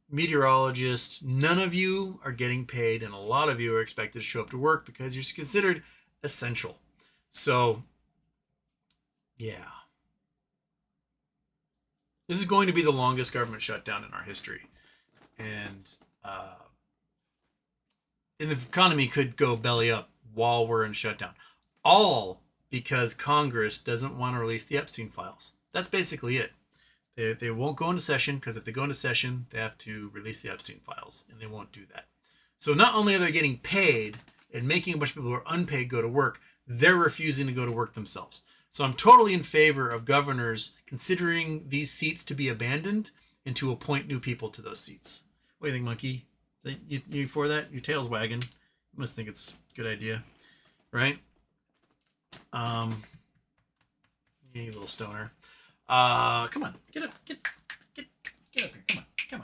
meteorologist, none of you are getting paid, and a lot of you are expected to show up to work because you're considered essential. So, yeah. This is going to be the longest government shutdown in our history. And the economy could go belly up while we're in shutdown. All because Congress doesn't want to release the Epstein files. That's basically it. They won't go into session because if they go into session, they have to release the Epstein files, and they won't do that. So not only are they getting paid and making a bunch of people who are unpaid go to work, they're refusing to go to work themselves. So I'm totally in favor of governors considering these seats to be abandoned and to appoint new people to those seats. What do you think, Monkey? You for that? Your tail's wagging. You must think it's a good idea, right? You little stoner. Come on, get up here. Come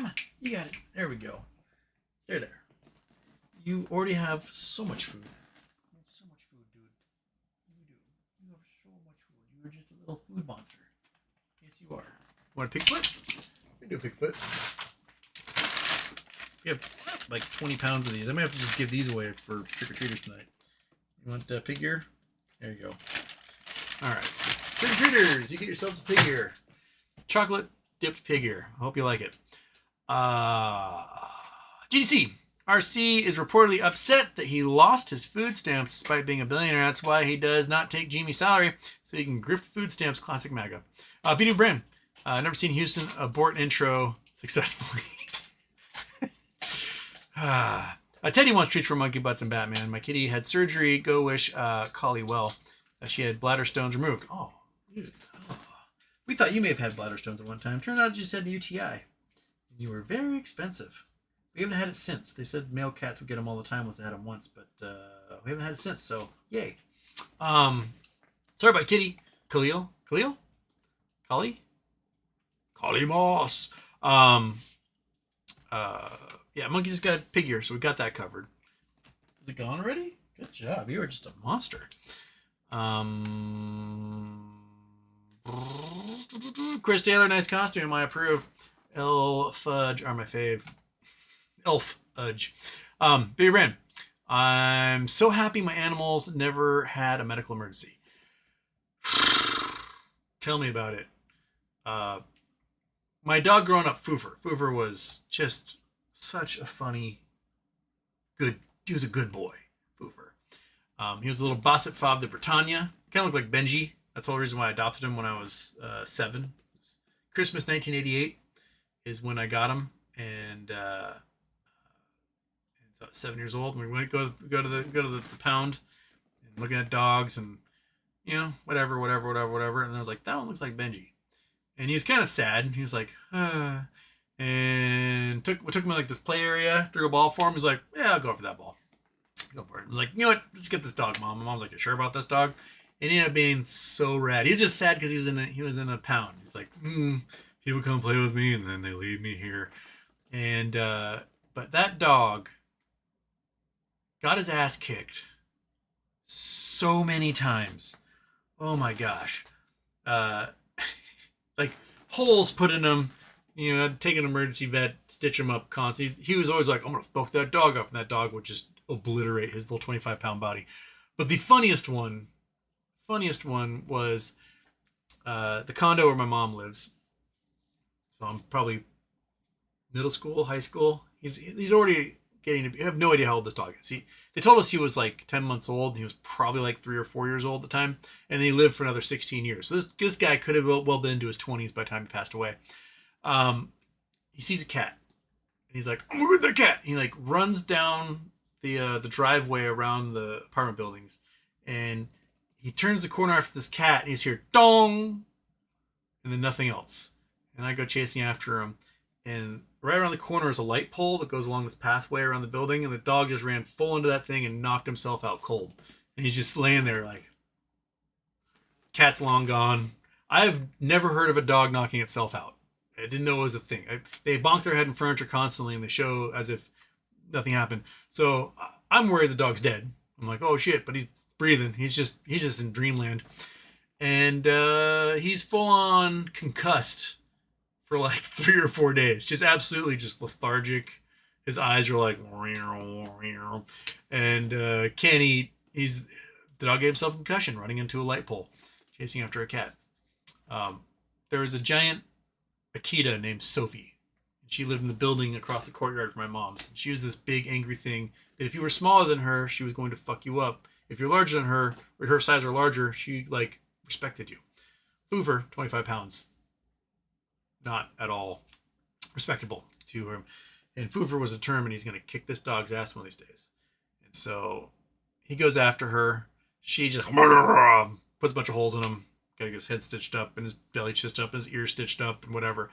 on. You got it. There we go. There. You already have so much food. You have so much food, dude. You do. You have so much food. You're just a little food monster. Yes, you are. Want a pigfoot? We can do a pigfoot. You have like 20 pounds of these. I might have to just give these away for trick-or-treaters tonight. You want a pig ear? There you go. All right. Trick-or-treaters, you get yourselves a pig ear. Chocolate dipped pig ear. I hope you like it. GDC. RC is reportedly upset that he lost his food stamps despite being a billionaire. That's why he does not take Jimmy's salary, so he can grift food stamps. Classic MAGA. Peter Brand. Never seen Houston abort intro successfully. Teddy wants treats for monkey butts and Batman. My kitty had surgery. Go wish Collie well. She had bladder stones removed. Oh, dude. Oh. We thought you may have had bladder stones at one time. Turned out you just had an UTI. You were very expensive. We haven't had it since. They said male cats would get them all the time once they had them once, but we haven't had it since, so yay. Sorry about Kitty. Khalil? Collie Moss. Yeah, Monkey just got pig ear, so we got that covered. Is it gone already? Good job. You were just a monster. Chris Taylor, nice costume. I approve. Fudge are my fave. Fudge. Big Ren. I'm so happy my animals never had a medical emergency. Tell me about it. My dog growing up, Foofer. Foofer was just such a funny, he was a good boy, Foofer. He was a little Basset Fob de Bretagne. Kind of looked like Benji. That's the whole reason why I adopted him when I was 7. Christmas 1988 is when I got him, and so 7 years old. We went go to the pound, and looking at dogs, and whatever. And I was like, that one looks like Benji, and he was kind of sad. He was like, and took him to like this play area, threw a ball for him. He's like, yeah, I'll go for that ball. Go for it. I was like, you know what? Let's get this dog, Mom. My mom's like, you sure about this dog? And he ended up being so rad. He was just sad because he was in a pound. He's like, people come play with me and then they leave me here. And but that dog got his ass kicked so many times. Oh my gosh. Like holes put in him. I'd take an emergency vet, stitch him up constantly. He was always like, I'm going to fuck that dog up. And that dog would just obliterate his little 25-pound body. But the funniest one was the condo where my mom lives. So I'm probably middle school, high school. He's already getting to be, I have no idea how old this dog is. They told us he was like 10 months old. And he was probably like 3 or 4 years old at the time. And he lived for another 16 years. So this guy could have well been into his 20s by the time he passed away. He sees a cat. And he's like, I'm gonna get that cat. And he like runs down the driveway around the apartment buildings. and he turns the corner after this cat, and he's here, dong, and then nothing else. And I go chasing after him, and right around the corner is a light pole that goes along this pathway around the building, and the dog just ran full into that thing and knocked himself out cold. And he's just laying there like, cat's long gone. I've never heard of a dog knocking itself out. I didn't know it was a thing. They bonk their head in furniture constantly, and they show as if nothing happened. So I'm worried the dog's dead. I'm like, oh shit, but he's breathing. He's just in dreamland. And he's full on concussed for like 3 or 4 days. Just absolutely just lethargic. His eyes are like, and can't eat. The dog gave himself a concussion running into a light pole, chasing after a cat. There was a giant Akita named Sophie. She lived in the building across the courtyard from my mom's. She was this big angry thing that if you were smaller than her, she was going to fuck you up. If you're larger than her, or her size or larger, she like respected you. Hoover, 25 pounds. Not at all respectable to him. And Foover was determined he's going to kick this dog's ass one of these days. And so he goes after her. She just puts a bunch of holes in him. Got his head stitched up and his belly stitched up, and his ear stitched up and whatever.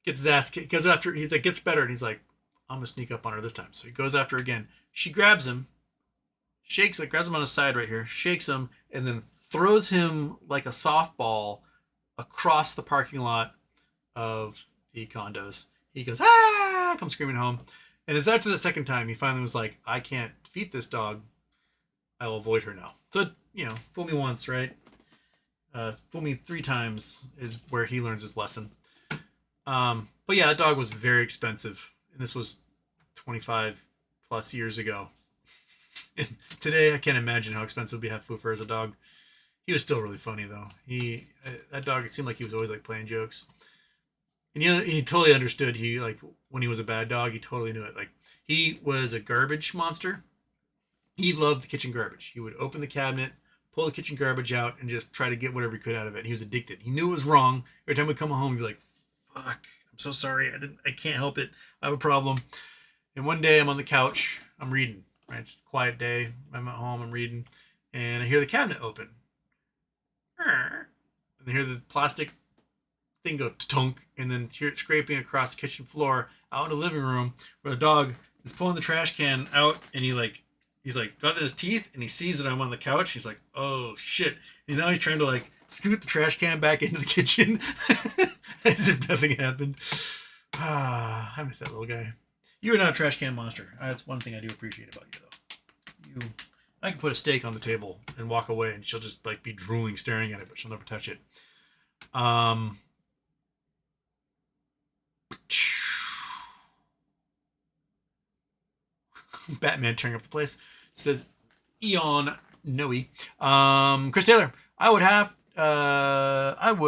Gets his ass kicked. Goes after. He's like, gets better, and he's like, I'm gonna sneak up on her this time. So he goes after her again. She grabs him, shakes it, grabs him on his side right here, shakes him, and then throws him like a softball across the parking lot of the condos. He goes, ah, comes screaming home. And it's after the second time he finally was like, I can't defeat this dog. I will avoid her now. So, fool me once, right? Fool me 3 times is where he learns his lesson. But yeah, that dog was very expensive. And this was 25 plus years ago. And today, I can't imagine how expensive we have Foofer as a dog. He was still really funny, though. That dog, it seemed like he was always like playing jokes. And he totally understood. He like when he was a bad dog, he totally knew it. Like he was a garbage monster. He loved the kitchen garbage. He would open the cabinet, pull the kitchen garbage out, and just try to get whatever he could out of it. He was addicted. He knew it was wrong. Every time we'd come home, he'd be like, "Fuck, I'm so sorry. I can't help it. I have a problem." And one day, I'm on the couch. I'm reading. Right, it's a quiet day. I'm at home. I'm reading, and I hear the cabinet open. And I hear the plastic thing go tunk, and then hear it scraping across the kitchen floor out in the living room where the dog is pulling the trash can out, and he's got it in his teeth, and he sees that I'm on the couch. He's like, oh shit. And now he's trying to like scoot the trash can back into the kitchen as if nothing happened. I miss that little guy. You are not a trash can monster. That's one thing I do appreciate about you, though. I can put a steak on the table and walk away, and she'll just like be drooling, staring at it, but she'll never touch it. Batman tearing up the place. Says Eon Noe. Chris Taylor, I would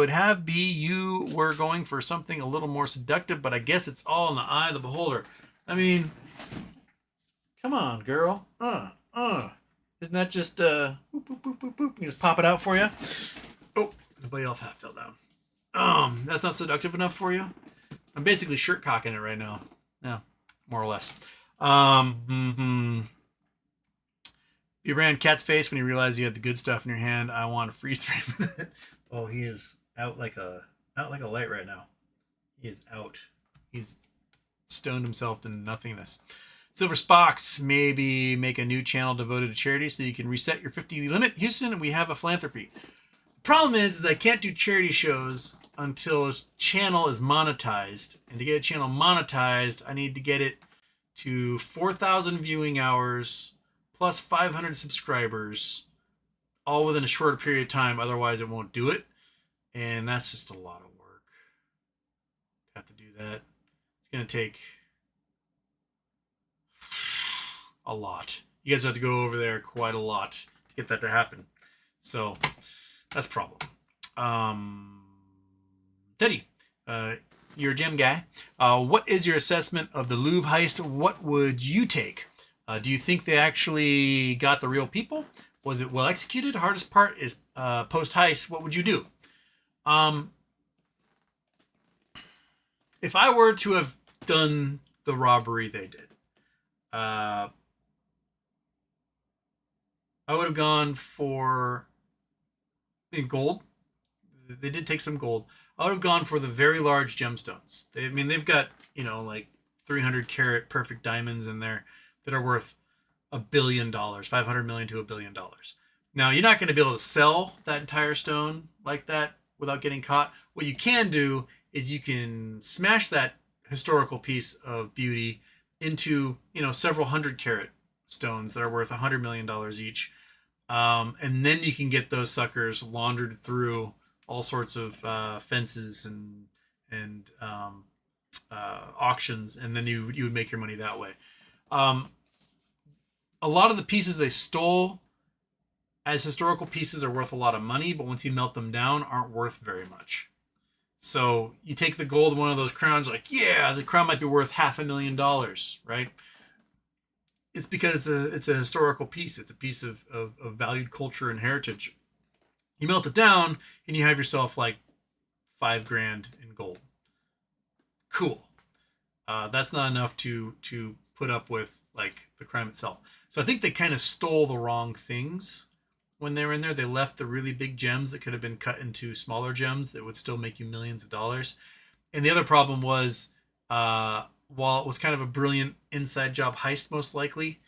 have be you were going for something a little more seductive, but I guess it's all in the eye of the beholder. I mean, come on, girl. Isn't that just boop, boop, boop, boop, boop. You just pop it out for you? Oh, nobody else fell down. That's not seductive enough for you? I'm basically shirt cocking it right now. Yeah, more or less. You ran Cat's face when you realized you had the good stuff in your hand. I want to freeze frame it. Oh, he is out like a light right now. He is out. He's stoned himself to nothingness. Silver Spocks, maybe make a new channel devoted to charity so you can reset your 50 limit. Houston, we have a philanthropy. The problem is I can't do charity shows until his channel is monetized. And to get a channel monetized, I need to get it to 4,000 viewing hours plus 500 subscribers, all within a shorter period of time. Otherwise, it won't do it. And that's just a lot of work. Have to do that. It's going to take a lot. You guys have to go over there quite a lot to get that to happen. So that's a problem. Teddy, you're a gym guy. What is your assessment of the Louvre heist? What would you take? Do you think they actually got the real people? Was it well executed? Hardest part is post heist. What would you do? If I were to have done the robbery they did, I I would have gone for gold. They did take some gold. I would have gone for the very large gemstones. I mean, they've got, like 300 carat perfect diamonds in there that are worth $1 billion, 500 million to $1 billion. Now, you're not going to be able to sell that entire stone like that without getting caught. What you can do is you can smash that historical piece of beauty into, several hundred carat stones that are worth $100 million each. And then you can get those suckers laundered through all sorts of fences and auctions, and then you would make your money that way. A lot of the pieces they stole as historical pieces are worth a lot of money, but once you melt them down, aren't worth very much. So you take the gold of one of those crowns, like, yeah, the crown might be worth $500,000, right? It's because it's a historical piece. It's a piece of valued culture and heritage. You melt it down, and you have yourself like $5,000 in gold. Cool. That's not enough to put up with like the crime itself. So I think they kind of stole the wrong things when they were in there. They left the really big gems that could have been cut into smaller gems that would still make you millions of dollars. And the other problem was, while it was kind of a brilliant inside job heist, most likely,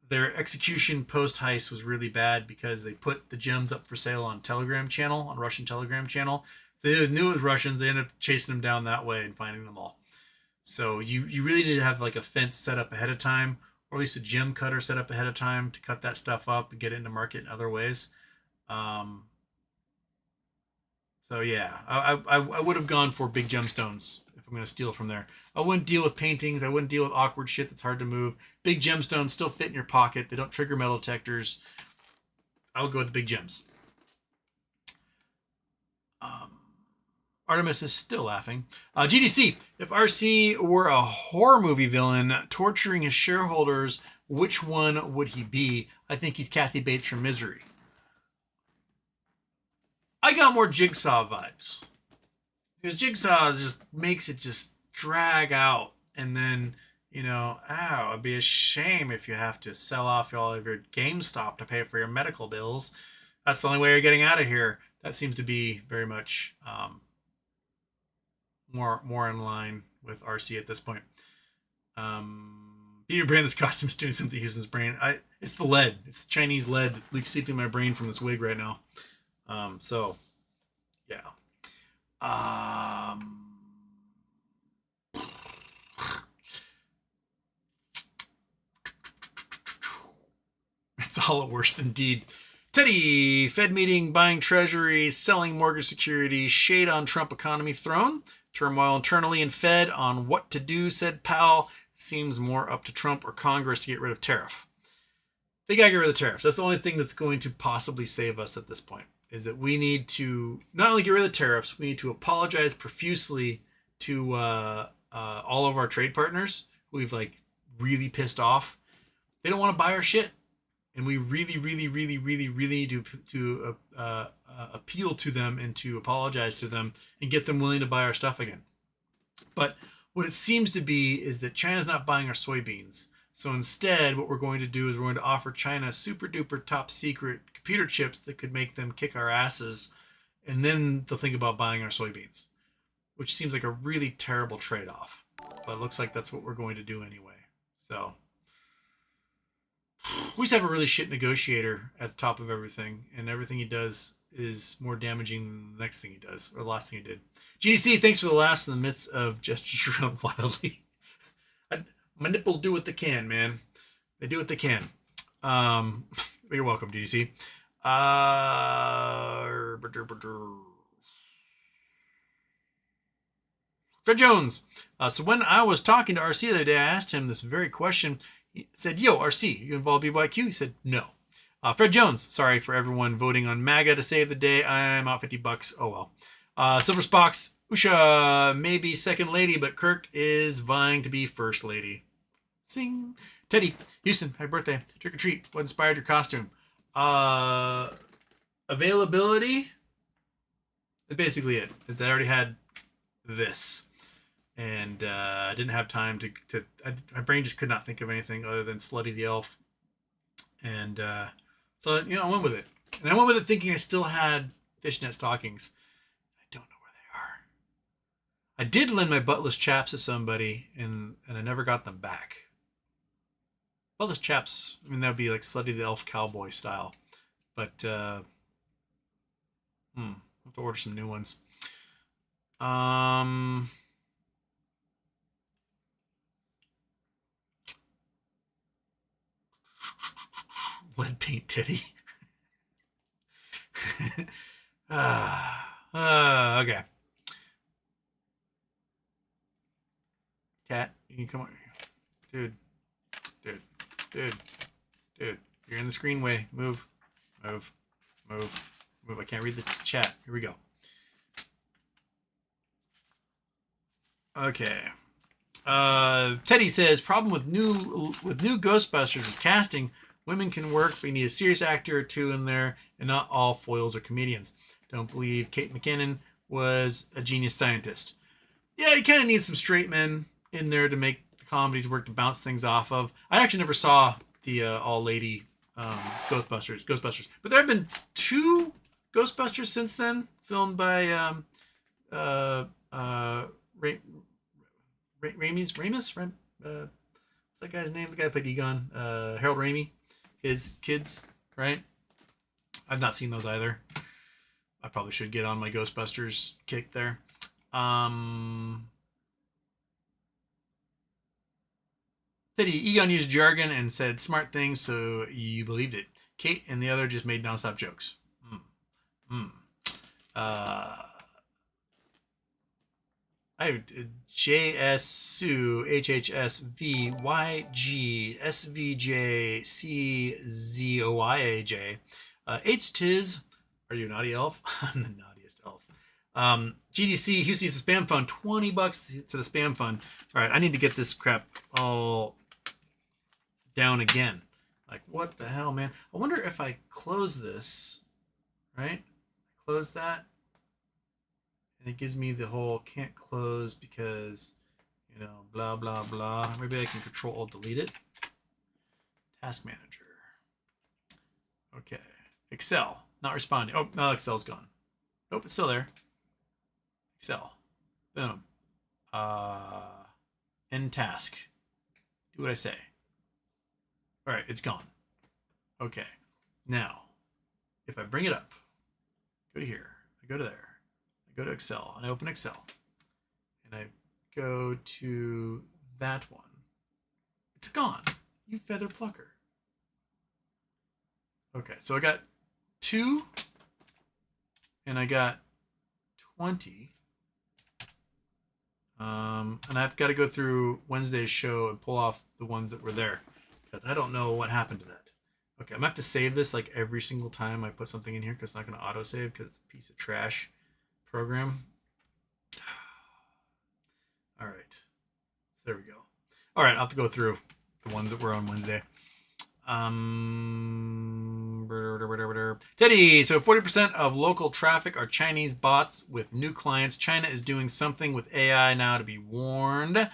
their execution post heist was really bad because they put the gems up for sale on Russian Telegram channel. So they knew it was Russians. They ended up chasing them down that way and finding them all. So you really need to have like a fence set up ahead of time, or at least a gem cutter set up ahead of time to cut that stuff up and get it into market in other ways. So yeah, I would have gone for big gemstones if I'm going to steal from there. I wouldn't deal with paintings. I wouldn't deal with awkward shit that's hard to move. Big gemstones still fit in your pocket. They don't trigger metal detectors. I would go with the big gems. Artemis is still laughing. GDC, if RC were a horror movie villain torturing his shareholders, which one would he be? I think he's Kathy Bates from Misery. I got more Jigsaw vibes. Because Jigsaw just makes it just drag out. And then, it'd be a shame if you have to sell off all of your GameStop to pay for your medical bills. That's the only way you're getting out of here. That seems to be very much more in line with RC at this point. Peter Brand's costume is doing something to Houston's brain. It's the lead. It's the Chinese lead that's seeping my brain from this wig right now. So, yeah. It's Halloworst indeed. Teddy, Fed meeting, buying treasuries, selling mortgage securities, shade on Trump economy thrown. Turmoil internally in Fed on what to do, said Powell. Seems more up to Trump or Congress to get rid of tariff. They gotta get rid of the tariffs. That's the only thing that's going to possibly save us at this point, is that we need to not only get rid of the tariffs, we need to apologize profusely to all of our trade partners who we've like really pissed off. They don't want to buy our shit. And we really, really, really, really, really need to appeal to them and to apologize to them and get them willing to buy our stuff again. But what it seems to be is that China's not buying our soybeans. So instead, what we're going to do is we're going to offer China super duper top secret computer chips that could make them kick our asses. And then they'll think about buying our soybeans, which seems like a really terrible trade-off. But it looks like that's what we're going to do anyway. So we just have a really shit negotiator at the top of everything, and everything he does is more damaging than the next thing he does, or the last thing he did. GDC, thanks for the last in the midst of gestures around wildly. My nipples do what they can, man. They do what they can. You're welcome, GDC. Fred Jones. So when I was talking to RC the other day, I asked him this very question. He said, yo, RC, you involved BYQ? He said, no. Fred Jones, sorry for everyone voting on MAGA to save the day. I'm out $50. Oh, well. Silver Spox, Usha may be second lady, but Kirk is vying to be first lady. Sing. Teddy, Houston, happy birthday. Trick or treat. What inspired your costume? Availability. That's basically it. Is I already had this. And I didn't have time to my brain just could not think of anything other than Slutty the Elf And so, I went with it. And I went with it thinking I still had fishnet stockings. I don't know where they are. I did lend my buttless chaps to somebody, and I never got them back. Buttless chaps, I mean, that would be like Slutty the Elf Cowboy style. But, I'll have to order some new ones. Lead paint titty. Okay. Cat, you can come on. Dude. You're in the screen way. Move. I can't read the chat. Here we go. Okay. Teddy says, problem with new Ghostbusters is casting. Women can work, but you need a serious actor or two in there, and not all foils are comedians. Don't believe Kate McKinnon was a genius scientist. Yeah, you kind of need some straight men in there to make the comedies work, to bounce things off of. I actually never saw the all-lady Ghostbusters. But there have been 2 Ghostbusters since then, filmed by Ramis? What's that guy's name? The guy who played Egon. Harold Ramey. His kids, right? I've not seen those either. I probably should get on my Ghostbusters kick there. Said Egon used jargon and said smart things, so you believed it. Kate and the other just made nonstop jokes. I JS Sue HHSVYG SVJ H Tiz. Are you a naughty elf? I'm the naughtiest elf. GDC Houston needs a spam fund. $20 to the spam fund. All right, I need to get this crap all down again. Like, what the hell, man? I wonder if I close this, right? Close that. And it gives me the whole can't close because, blah, blah, blah. Maybe I can Control-Alt-Delete it. Task Manager. Okay. Excel. Not responding. Oh, no, Excel's gone. Nope, it's still there. Excel. Boom. End task. Do what I say. All right, it's gone. Okay. Now, if I bring it up, go to here, I go to there. Go to Excel and I open Excel and I go to that one. It's gone. You feather plucker. Okay, so I got 2 and I got 20. And I've got to go through Wednesday's show and pull off the ones that were there because I don't know what happened to that. Okay, I'm gonna have to save this like every single time I put something in here because it's not gonna autosave because it's a piece of trash program. All right, so there we go. All right, I'll have to go through the ones that were on Wednesday. Teddy, so 40% of local traffic are Chinese bots with new clients. China is doing something with AI now to be warned.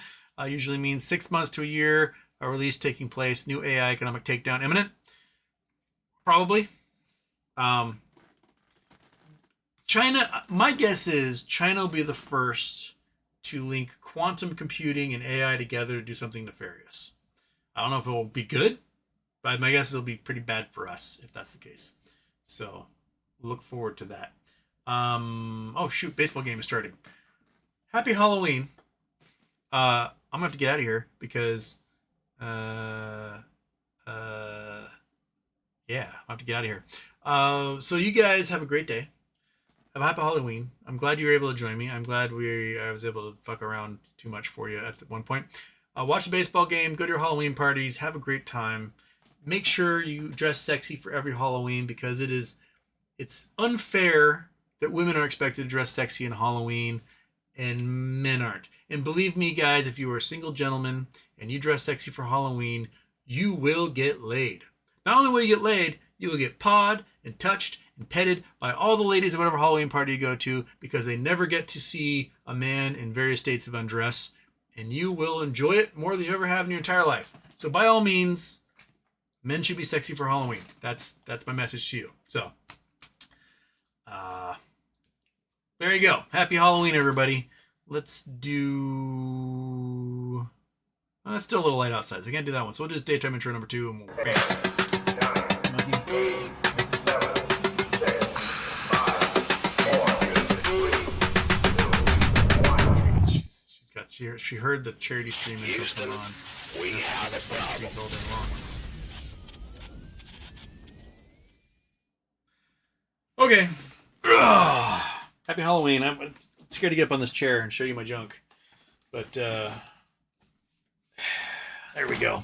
Usually means 6 months to a year. A release taking place. New AI economic takedown imminent. Probably. China, my guess is China will be the first to link quantum computing and AI together to do something nefarious. I don't know if it will be good, but my guess is it'll be pretty bad for us if that's the case. So look forward to that. Oh shoot, baseball game is starting. Happy Halloween. I'm gonna have to get out of here because yeah, I'll have to get out of here. So you guys have a great day. Have a happy Halloween. I'm glad you were able to join me. I'm glad I was able to fuck around too much for you at one point. Watch the baseball game. Go to your Halloween parties. Have a great time. Make sure you dress sexy for every Halloween because it's unfair that women are expected to dress sexy in Halloween and men aren't. And believe me, guys, if you are a single gentleman and you dress sexy for Halloween, you will get laid. Not only will you get laid, you will get pawed and touched and petted by all the ladies at whatever Halloween party you go to because they never get to see a man in various states of undress, and you will enjoy it more than you ever have in your entire life. So by all means, Men should be sexy for Halloween. That's my message to you. So, there you go. Happy Halloween, everybody. Let's do... it's still a little light outside, so we can't do that one. So we'll just daytime intro number 2, and we'll... Bam. She heard the charity stream intro come on. We have a problem. All day long. Okay. Happy Halloween. I'm scared to get up on this chair and show you my junk. But, there we go.